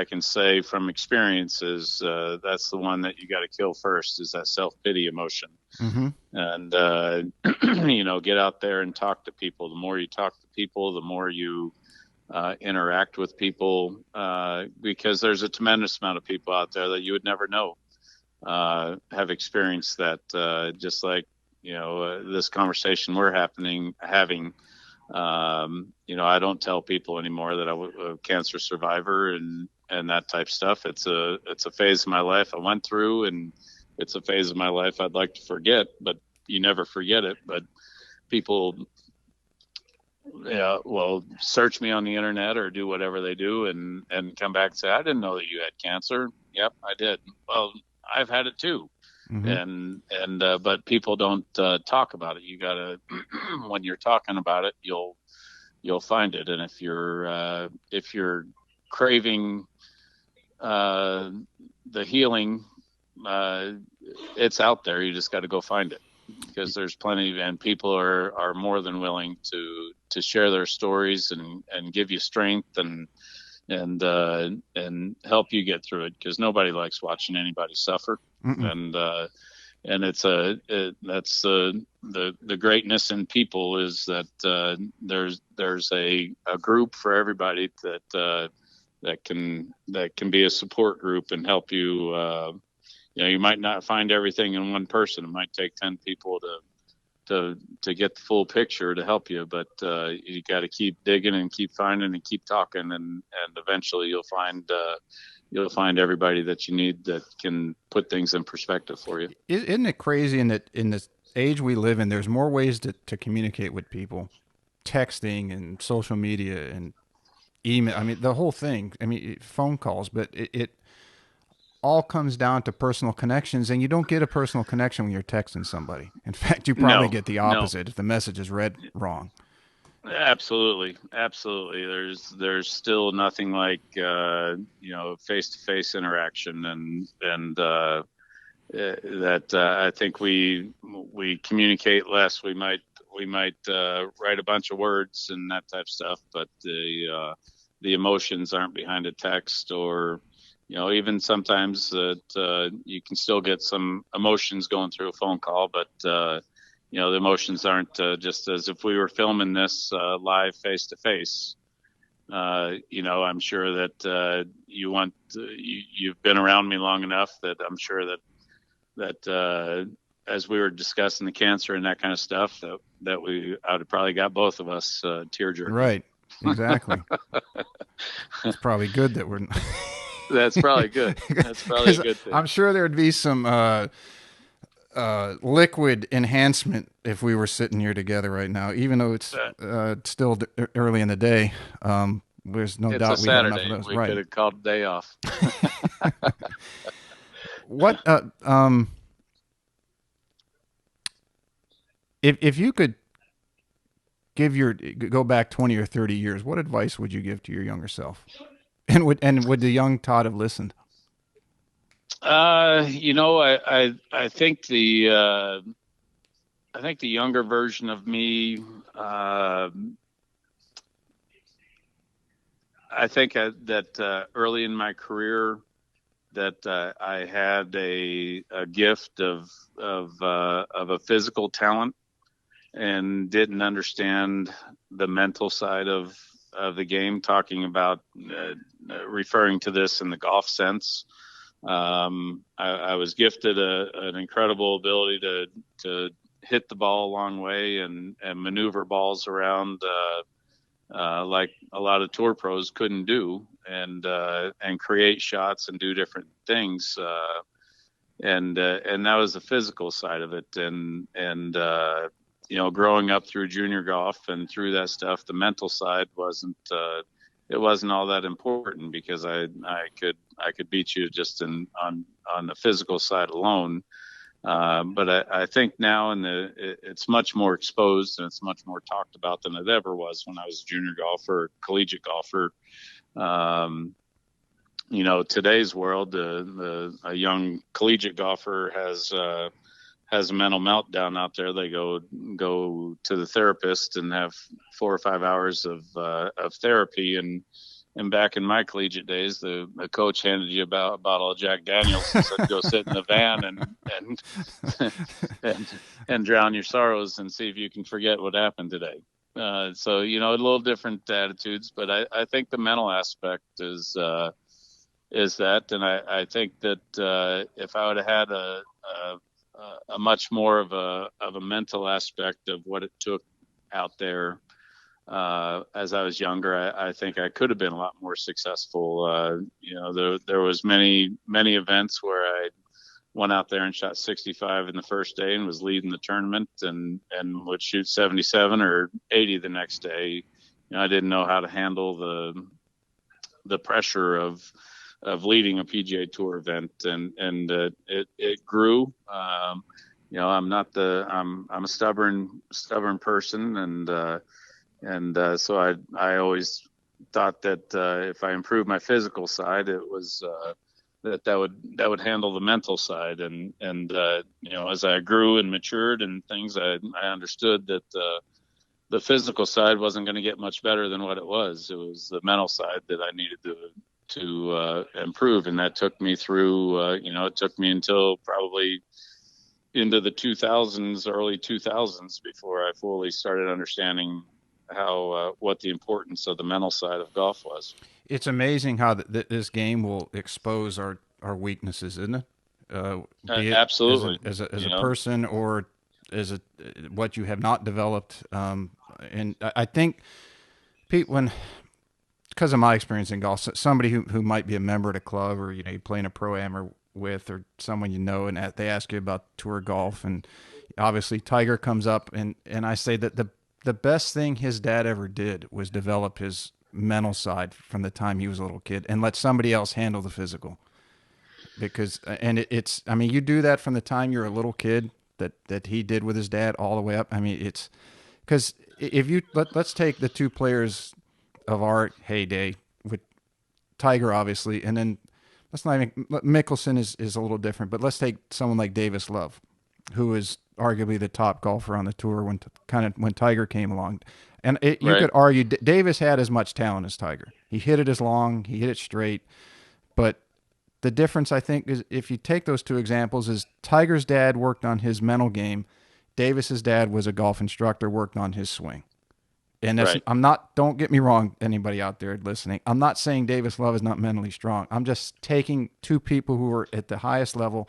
can say from experience is that's the one that you got to kill first, is that self-pity emotion. Mm-hmm. And get out there and talk to people. The more you talk to people, the more you interact with people, because there's a tremendous amount of people out there that you would never know have experienced that, just like, this conversation we're having. I don't tell people anymore that I'm a cancer survivor and that type of stuff. It's a phase of my life I went through, and it's a phase of my life I'd like to forget, but you never forget it. But people, will search me on the internet or do whatever they do and come back and say, I didn't know that you had cancer. Yep, I did. Well, I've had it too. Mm-hmm. But people don't talk about it. You gotta, when you're talking about it, you'll find it. And if you're craving the healing, it's out there. You just got to go find it, because there's plenty, and people are more than willing to share their stories and give you strength and help you get through it, because nobody likes watching anybody suffer. Mm-mm. And that's the greatness in people, is that there's a group for everybody that can be a support group and help you. You might not find everything in one person. It might take 10 people to get the full picture to help you, but you got to keep digging and keep finding and keep talking, and eventually you'll find everybody that you need that can put things in perspective for you. Isn't it crazy in this age we live in, there's more ways to communicate with people, texting and social media and email. I mean, the whole thing, phone calls, but it all comes down to personal connections, and you don't get a personal connection when you're texting somebody. In fact, you probably get the opposite if the message is read wrong. Absolutely. There's still nothing like face-to-face interaction, and that I think we communicate less. We might write a bunch of words and that type of stuff, but the emotions aren't behind a text, or even sometimes that you can still get some emotions going through a phone call, but the emotions aren't just as if we were filming this live face to face. I'm sure that you've been around me long enough that I'm sure that as we were discussing the cancer and that kind of stuff, that I would have probably got both of us tear-jerking. Right. Exactly. It's probably good that we're. That's probably good. That's probably a good thing. I'm sure there'd be some liquid enhancement if we were sitting here together right now, even though it's still early in the day. There's no doubt we have enough of those. We could have called a day off. What? If you could go back 20 or 30 years, what advice would you give to your younger self? And would the young Todd have listened? I think the younger version of me, I think that early in my career that I had a gift of a physical talent, and didn't understand the mental side of the game, talking about referring to this in the golf sense. I was gifted an incredible ability to hit the ball a long way and maneuver balls around like a lot of tour pros couldn't do, and create shots and do different things. And that was the physical side of it. And growing up through junior golf and through that stuff, the mental side wasn't all that important, because I could beat you just on the physical side alone. But I think now it's much more exposed, and it's much more talked about than it ever was when I was a junior golfer, collegiate golfer. Today's world, a young collegiate golfer has a mental meltdown out there. They go to the therapist and have 4 or 5 hours of therapy. And back in my collegiate days, the coach handed you a bottle of Jack Daniels and said, go sit in the van and drown your sorrows and see if you can forget what happened today. So, a little different attitudes, but I think the mental aspect is that, and I think that if I would have had a much more of a mental aspect of what it took out there as I was younger, I think I could have been a lot more successful. There was many events where I went out there and shot 65 in the first day and was leading the tournament, and would shoot 77 or 80 the next day. I didn't know how to handle the pressure of leading a PGA Tour event, and it grew. I'm a stubborn person, and so I always thought that if I improved my physical side, it was that would handle the mental side, and as I grew and matured and things, I understood that the physical side wasn't going to get much better than what it was. It was the mental side that I needed to improve, and that took me through. It took me until probably into the 2000s, early 2000s, before I fully started understanding how what the importance of the mental side of golf was. It's amazing how this game will expose our weaknesses, isn't it? Be it Absolutely, as a person, or as what you have not developed. And I think people, because of my experience in golf, somebody who might be a member at a club, or you play in a pro-am or with, or someone and they ask you about tour golf, and obviously Tiger comes up, and I say that the best thing his dad ever did was develop his mental side from the time he was a little kid, and let somebody else handle the physical. Because it's I mean, you do that from the time you're a little kid, that he did with his dad, all the way up. I mean, it's because if you let's take the two players of our heyday, with Tiger obviously, and then let's not even, Mickelson is a little different, but let's take someone like Davis Love, who is arguably the top golfer on the tour when Tiger came along. And you could argue Davis had as much talent as Tiger. He hit it as long, he hit it straight. But the difference, I think, is if you take those two examples, is Tiger's dad worked on his mental game. Davis's dad was a golf instructor, worked on his swing. And that's, don't get me wrong, anybody out there listening, I'm not saying Davis Love is not mentally strong. I'm just taking two people who are at the highest level,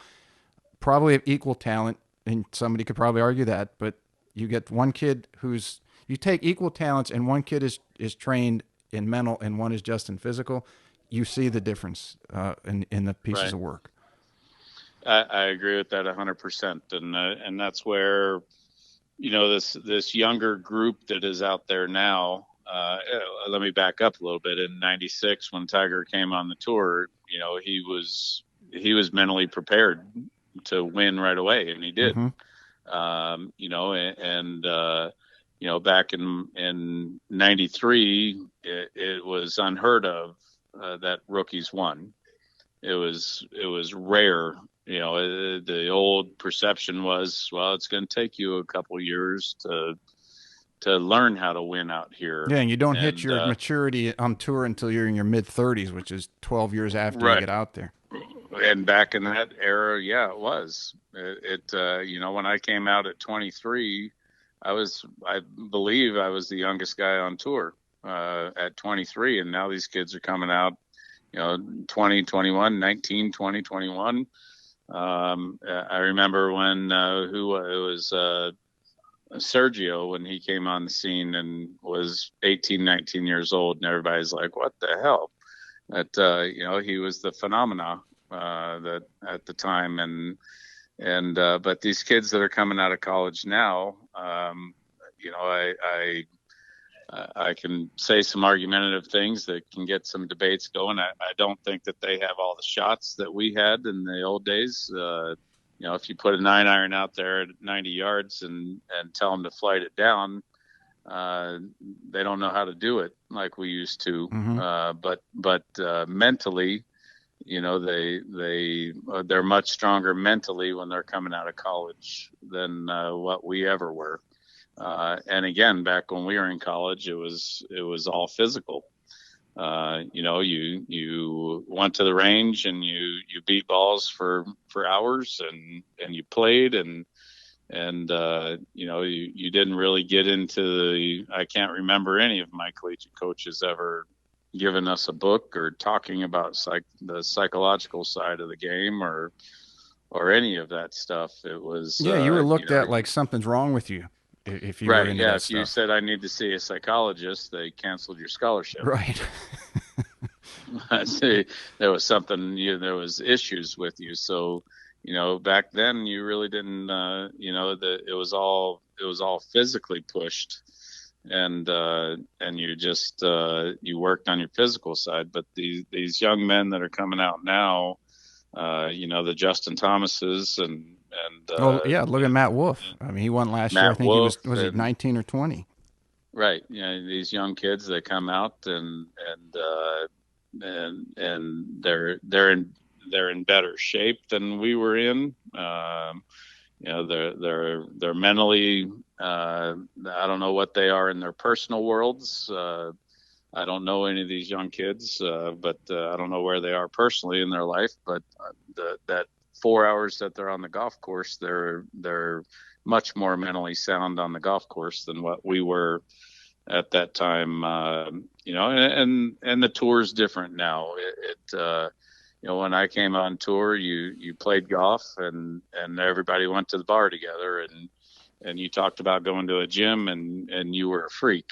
probably have equal talent, and somebody could probably argue that, but you get one kid you take equal talents, and one kid is trained in mental and one is just in physical, you see the difference in the pieces of work. I agree with that 100%. And that's where, this younger group that is out there now, let me back up a little bit. In 96, when Tiger came on the tour, he was mentally prepared to win right away, and he did. Back in 93, it was unheard of that rookies won. It was rare. The old perception was, well, it's going to take you a couple years to learn how to win out here. Yeah, and you don't hit your maturity on tour until you're in your mid-30s, which is 12 years after you get out there. And back in that era, yeah, it was. When I came out at 23, I believe I was the youngest guy on tour at 23, and now these kids are coming out, 20, 21, 19, 20, 21. I remember when it was Sergio, when he came on the scene and was 18, 19 years old, and everybody's like, what the hell? That he was the phenomena that at the time, but these kids that are coming out of college now, I can say some argumentative things that can get some debates going. I don't think that they have all the shots that we had in the old days. If you put a 9-iron out there at 90 yards and tell them to flight it down, they don't know how to do it like we used to. But mentally, they're much stronger mentally when they're coming out of college than what we ever were. And again, back when we were in college, it was all physical. You went to the range and you beat balls for hours, and you played, and you didn't really get into I can't remember any of my collegiate coaches ever giving us a book or talking about the psychological side of the game or any of that stuff. It was, Yeah, you were looked at like something's wrong with you if you were right. into Yeah. that If you stuff. said, I need to see a psychologist, they canceled your scholarship. Right. See, there was something, there was issues with you. So, back then you really didn't, it was all physically pushed, and you just, you worked on your physical side. But these young men that are coming out now, the Justin Thomases Well, yeah, look at Matt Wolf. I mean, he won last year. I Matt think he Wolf was he 19 or 20? right. These young kids that come out and they're in better shape than we were in. They're mentally. I don't know what they are in their personal worlds. I don't know any of these young kids, but I don't know where they are personally in their life. But that 4 hours that they're on the golf course, they're much more mentally sound on the golf course than what we were at that time. And the tour is different now. When I came on tour, you played golf and everybody went to the bar together and you talked about going to a gym and you were a freak.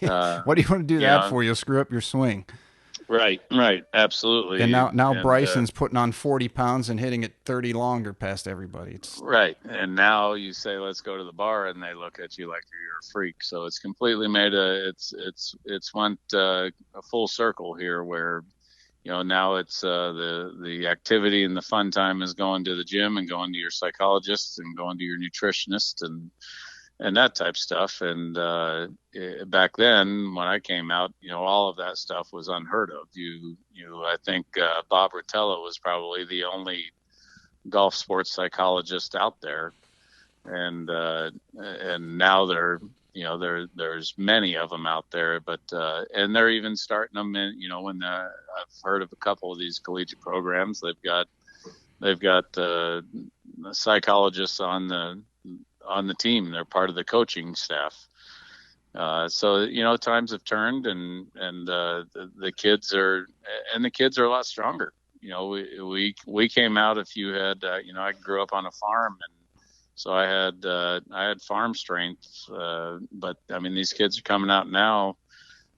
What do you want to do that for? You'll screw up your swing. Right, absolutely. And now Bryson's putting on 40 pounds and hitting it 30 longer past everybody. It's right. And now you say, let's go to the bar, and they look at you like you're a freak. So it's completely it's went a full circle here where, now it's the activity and the fun time is going to the gym and going to your psychologist and going to your nutritionist and that type stuff. And back then, when I came out, all of that stuff was unheard of. I think Bob Rotella was probably the only golf sports psychologist out there, and now there's many of them out there, but and they're even starting them in. I've heard of a couple of these collegiate programs. They've got psychologists on the team. They're part of the coaching staff. So times have turned, and the kids are a lot stronger. We came out. If you had, I grew up on a farm, and so I had farm strength. But I mean, these kids are coming out now.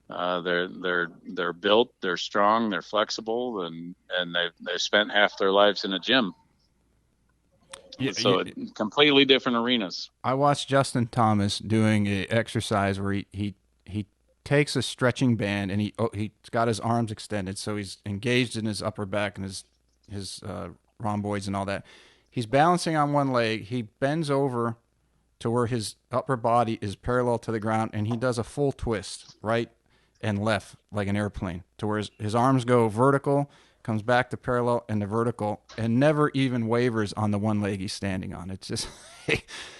They're built, they're strong, they're flexible, and they've spent half their lives in a gym. So completely different arenas. I watched Justin Thomas doing an exercise where he takes a stretching band and he's got his arms extended, so he's engaged in his upper back and his rhomboids and all that. He's balancing on one leg. He bends over to where his upper body is parallel to the ground, and he does a full twist, right and left, like an airplane, to where his arms go vertical, comes back to parallel and to vertical, and never even wavers on the one leg he's standing on. It's just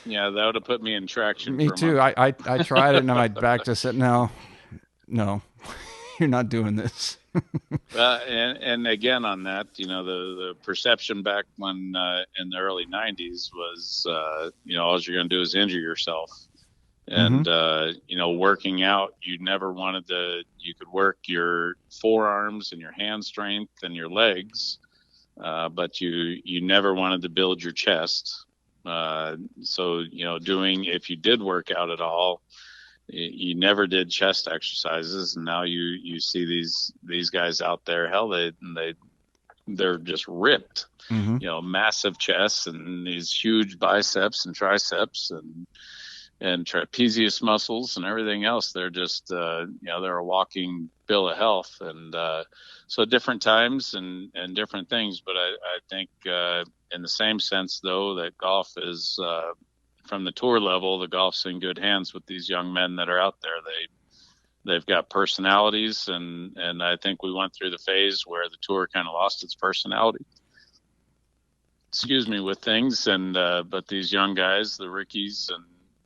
yeah, that would have put me in traction. Me too. I tried it, and my back just said, no, you're not doing this. And again on that, the perception back when in the early 90s was, all you're going to do is injure yourself. And, working out, you could work your forearms and your hand strength and your legs, but you never wanted to build your chest. So, if you did work out at all, you never did chest exercises. And now you see these guys out there, hell, they're just ripped, massive chests and these huge biceps and triceps and trapezius muscles and everything else. They're just, they're a walking bill of health. And so different times and different things. But I think in the same sense, though, that golf is, from the tour level, the golf's in good hands with these young men that are out there. They've got personalities, and I think we went through the phase where the tour kind of lost its personality. With things. And but these young guys, the Rickies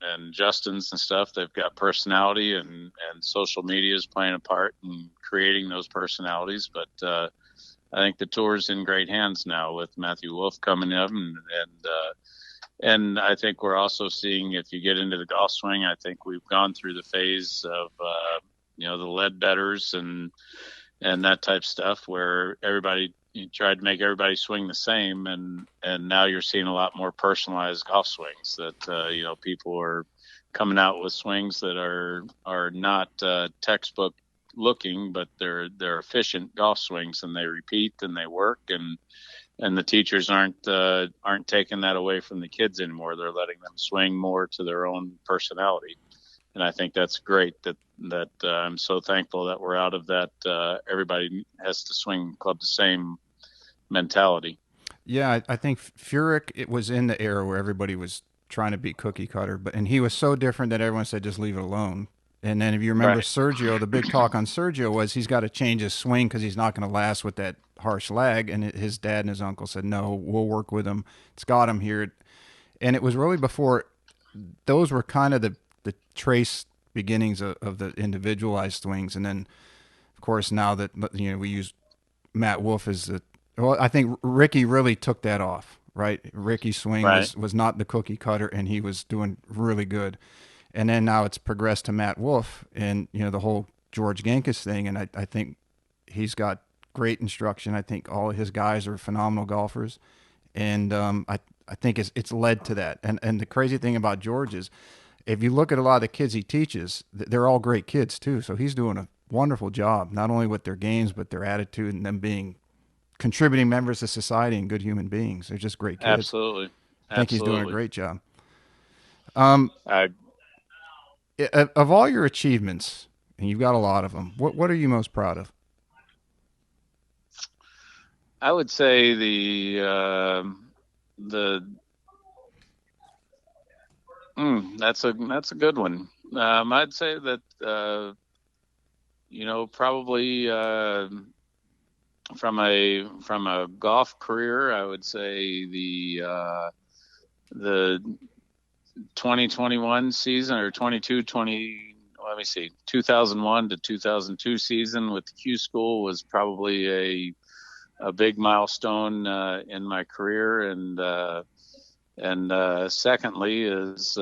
and Justins and stuff, they've got personality, and social media is playing a part in creating those personalities. But I think the tour's in great hands now with Matthew Wolff coming in and I think we're also seeing, if you get into the golf swing, I think we've gone through the phase of, the lead betters and that type stuff where you tried to make everybody swing the same. And now you're seeing a lot more personalized golf swings that, people are coming out with swings that are not textbook looking, but they're efficient golf swings, and they repeat and they work, and the teachers aren't taking that away from the kids anymore. They're letting them swing more to their own personality, and I think that's great. That I'm so thankful that we're out of that. Everybody has to swing club the same mentality. Yeah, I think Furyk, it was in the era where everybody was trying to be cookie cutter, and he was so different that everyone said just leave it alone. And then if you remember Right. Sergio, the big talk on Sergio was he's got to change his swing because he's not going to last with that harsh lag. And his dad and his uncle said, no, we'll work with him. It's got him here. And it was really before those were kind of the trace beginnings of the individualized swings. And then, of course, now that we use Matt Wolf as I think Ricky really took that off, right? Ricky's swing Right. was not the cookie cutter, and he was doing really good. And then now it's progressed to Matt Wolf and, the whole George Genkus thing. And I think he's got great instruction. I think all of his guys are phenomenal golfers. And I think it's led to that. And the crazy thing about George is if you look at a lot of the kids he teaches, they're all great kids too. So he's doing a wonderful job, not only with their games, but their attitude and them being contributing members of society and good human beings. They're just great kids. Absolutely. I think he's doing a great job. I Of all your achievements, and you've got a lot of them, what are you most proud of? I would say that's a good one. I'd say that probably from a golf career, I would say the 2021 season or 2001 to 2002 season with the Q School was probably a big milestone in my career, and secondly is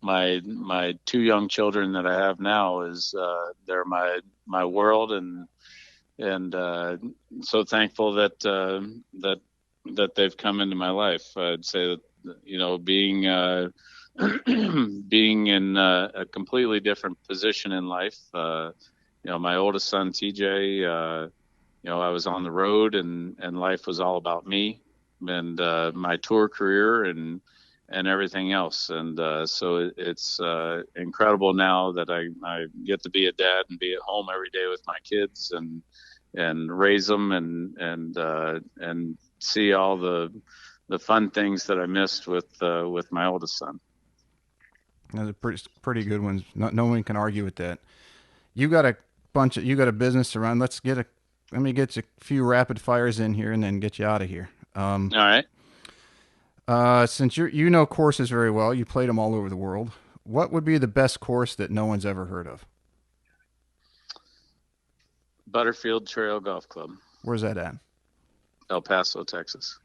my two young children that I have now is they're my world, and so thankful that they've come into my life. I'd say that being being in a completely different position in life. My oldest son TJ, I was on the road, and life was all about me and my tour career and everything else. And so it's incredible now that I get to be a dad and be at home every day with my kids and raise them and see all the fun things that I missed with my oldest son. Those are pretty good ones. No one can argue with that. You got a business to run. Let me get you a few rapid fires in here and then get you out of here. All right. Since you know courses very well, you played them all over the world. What would be the best course that no one's ever heard of? Butterfield Trail Golf Club. Where's that at? El Paso, Texas.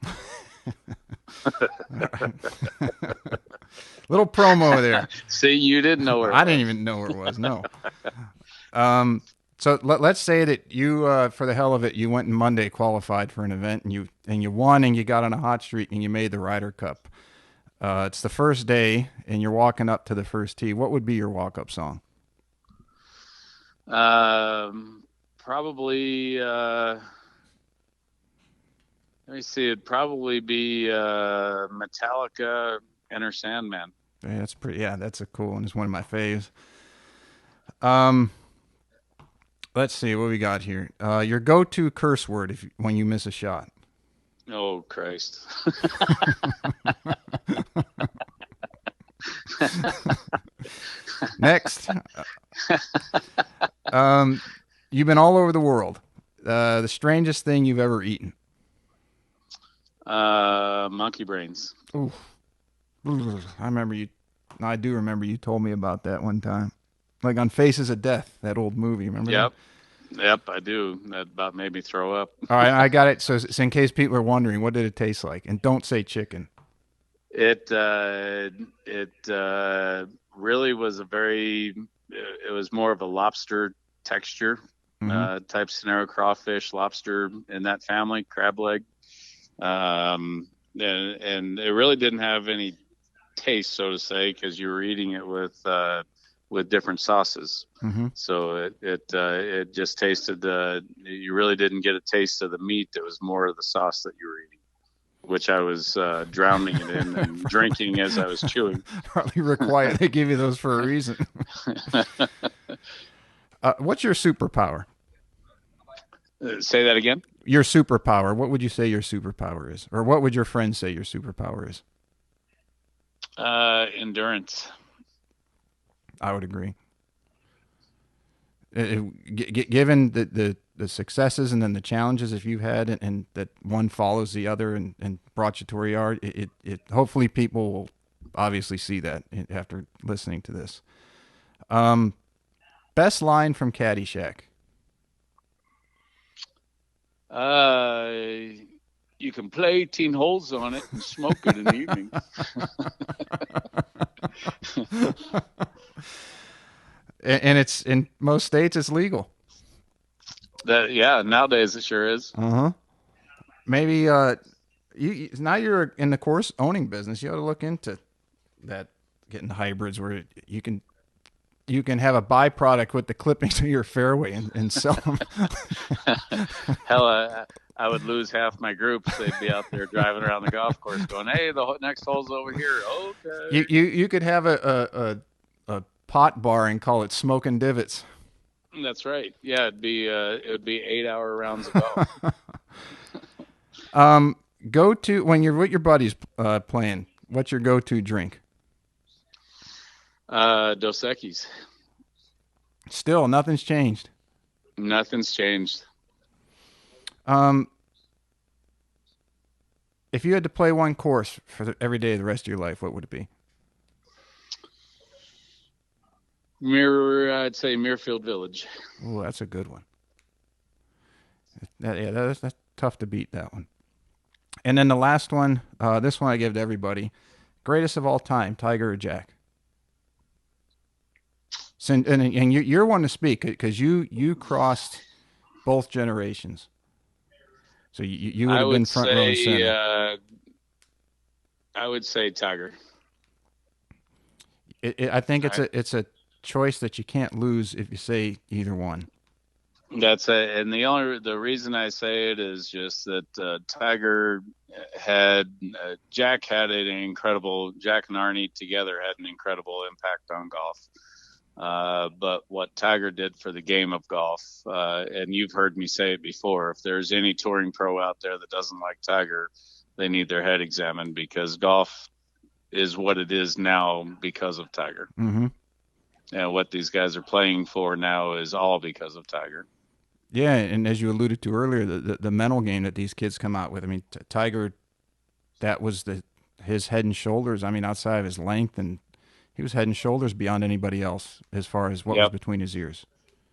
Little promo there. See, you didn't know where I didn't even know where it was. No. So let's say that you, for the hell of it, you went and Monday qualified for an event and you won and you got on a hot streak and you made the Ryder Cup. It's the first day and you're walking up to the first tee. What would be your walk-up song? Probably. Let me see. It'd probably be Metallica, Enter Sandman. Yeah, that's pretty. Yeah, that's a cool one. It's one of my faves. Let's see what we got here. Your go-to curse word when you miss a shot. Oh Christ! Next, you've been all over the world. The strangest thing you've ever eaten. Monkey brains. Ooh. I do remember you told me about that one time. Like on Faces of Death, that old movie, remember Yep. that? Yep, I do. That about made me throw up. All right, I got it. So in case people are wondering, what did it taste like? And don't say chicken. It really was it was more of a lobster texture Mm-hmm. type scenario, crawfish, lobster in that family, crab leg. And it really didn't have any taste, so to say, because you were eating it with different sauces. Mm-hmm. So it just tasted. You really didn't get a taste of the meat. It was more of the sauce that you were eating, which I was drowning it in and drinking as I was chewing. Probably required. They give you those for a reason. What's your superpower? Say that again. Your superpower. What would you say your superpower is? Or what would your friends say your superpower is? Endurance. I would agree. Given the successes and then the challenges if you've had, and that one follows the other and brought you to where you are, it hopefully people will obviously see that after listening to this. Best line from Caddyshack. You can play 18 holes on it and smoke it in the evening. And it's in most states it's legal. Yeah, nowadays it sure is. Maybe now you're in the course owning business. You ought to look into that, getting hybrids where you can have a byproduct with the clippings of your fairway and sell them. Hell, I would lose half my groups. They'd be out there driving around the golf course going, "Hey, the next hole's over here." Okay. You could have a pot bar and call it Smoking Divots. That's right. Yeah, it would be 8-hour rounds of golf. Go to when you're with your buddies playing. What's your go-to drink? Dos Equis. Still, nothing's changed. Nothing's changed. If you had to play one course for every day of the rest of your life, what would it be? I'd say Muirfield Village. Oh, that's a good one. That's tough to beat, that one. And then the last one, this one I give to everybody. Greatest of all time, Tiger or Jack? So, and you're one to speak because you crossed both generations. So you would have been front row and center. I would say Tiger. I think it's a choice that you can't lose if you say either one. That's it, and the reason I say it is just that Tiger Jack and Arnie together had an incredible impact on golf. But what Tiger did for the game of golf, and you've heard me say it before, if there's any touring pro out there that doesn't like Tiger, they need their head examined, because golf is what it is now because of Tiger. Mm-hmm. And what these guys are playing for now is all because of Tiger. Yeah, and as you alluded to earlier, the mental game that these kids come out with. I mean, Tiger, that was his head and shoulders. I mean, outside of his length, and he was head and shoulders beyond anybody else as far as what was between his ears.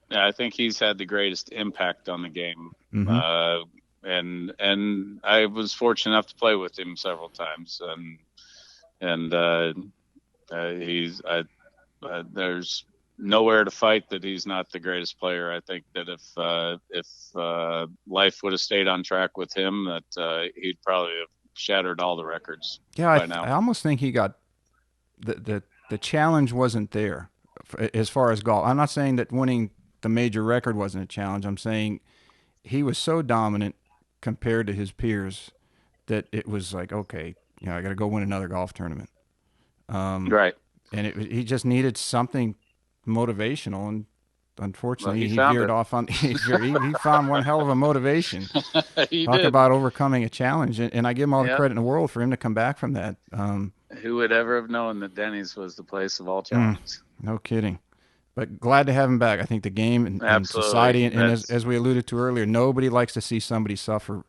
Yeah, I think he's had the greatest impact on the game. Mm-hmm. And I was fortunate enough to play with him several times. There's nowhere to fight that he's not the greatest player. I think that if life would have stayed on track with him, that he'd probably have shattered all the records. Yeah, by now. I almost think he got the challenge wasn't there as far as golf. I'm not saying that winning the major record wasn't a challenge. I'm saying he was so dominant compared to his peers that it was like, okay, I got to go win another golf tournament. Right. And he just needed something motivational, and unfortunately, he veered off on. He found one hell of a motivation. Talk about overcoming a challenge, and I give him all the credit in the world for him to come back from that. Who would ever have known that Denny's was the place of all challenges? No kidding. But glad to have him back. I think the game and society, and as we alluded to earlier, nobody likes to see somebody suffer.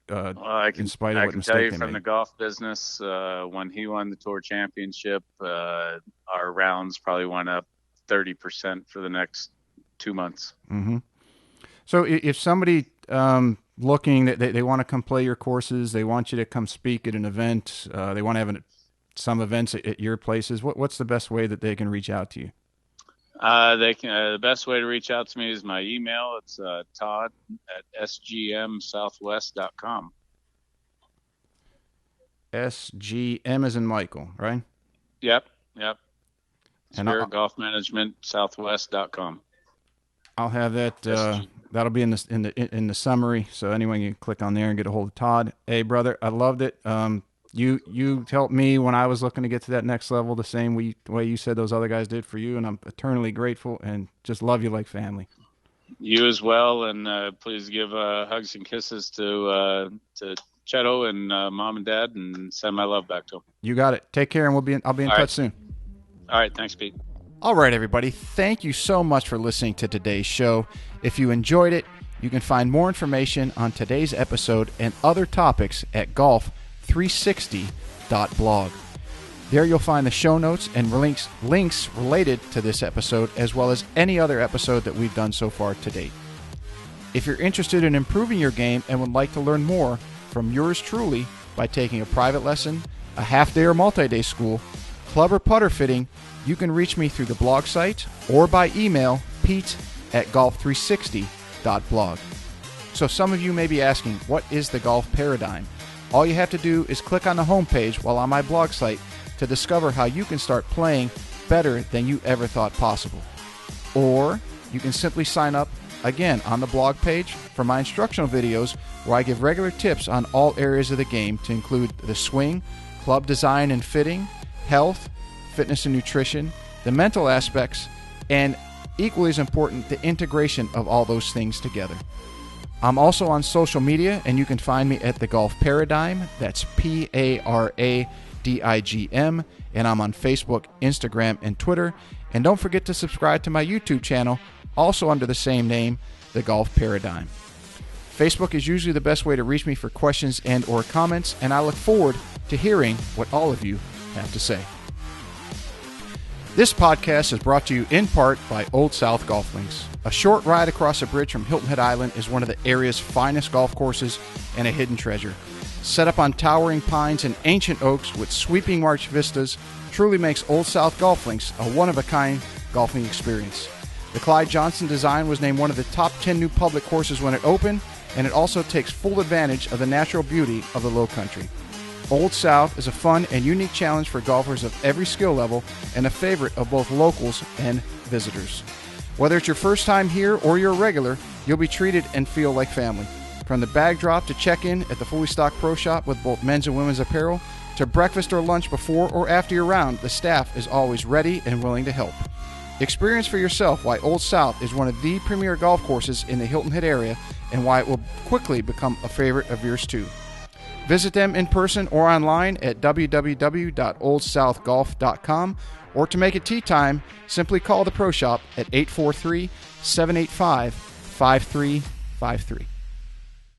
In spite of what mistake they made. I can tell you from the golf business, when he won the Tour Championship, our rounds probably went up 30% for the next 2 months. Mm-hmm. So if somebody looking that they want to come play your courses, they want you to come speak at an event, they want to have some events at your places, what's the best way that they can reach out to you? The best way to reach out to me is my email. It's todd@sgmsouthwest.com. SGM as in Michael, right? Yep. And Spirit Golf Management Southwest.com. I'll have that. That'll be in the summary, so anyone can click on there and get a hold of Todd. Hey, brother, I loved it. You helped me when I was looking to get to that next level, the same way you said those other guys did for you, and I'm eternally grateful and just love you like family. You as well, and please give hugs and kisses to Cheto and Mom and Dad, and send my love back to them. You got it. Take care, and I'll be in touch soon. All right, thanks, Pete. All right, everybody. Thank you so much for listening to today's show. If you enjoyed it, you can find more information on today's episode and other topics at golf360.blog. There you'll find the show notes and links related to this episode, as well as any other episode that we've done so far to date. If you're interested in improving your game and would like to learn more from yours truly by taking a private lesson, a half-day or multi-day school, club or putter fitting, you can reach me through the blog site or by email, pete@golf360.blog. So some of you may be asking, what is the golf paradigm? All you have to do is click on the homepage while on my blog site to discover how you can start playing better than you ever thought possible. Or you can simply sign up, again, on the blog page for my instructional videos where I give regular tips on all areas of the game to include the swing, club design and fitting, health, fitness and nutrition, the mental aspects, and equally as important, the integration of all those things together. I'm also on social media, and you can find me at The Golf Paradigm. That's Paradigm, and I'm on Facebook, Instagram, and Twitter. And don't forget to subscribe to my YouTube channel, also under the same name, The Golf Paradigm. Facebook is usually the best way to reach me for questions and or comments, and I look forward to hearing what all of you have to say. This podcast is brought to you in part by Old South Golf Links. A short ride across a bridge from Hilton Head Island is one of the area's finest golf courses and a hidden treasure. Set up on towering pines and ancient oaks with sweeping marsh vistas, truly makes Old South Golf Links a one-of-a-kind golfing experience. The Clyde Johnson design was named one of the top 10 new public courses when it opened, and it also takes full advantage of the natural beauty of the Low Country. Old South is a fun and unique challenge for golfers of every skill level and a favorite of both locals and visitors. Whether it's your first time here or you're a regular, you'll be treated and feel like family. From the bag drop to check-in at the fully stocked pro shop with both men's and women's apparel, to breakfast or lunch before or after your round, the staff is always ready and willing to help. Experience for yourself why Old South is one of the premier golf courses in the Hilton Head area and why it will quickly become a favorite of yours too. Visit them in person or online at www.oldsouthgolf.com, or to make it tee time, simply call the pro shop at 843-785-5353.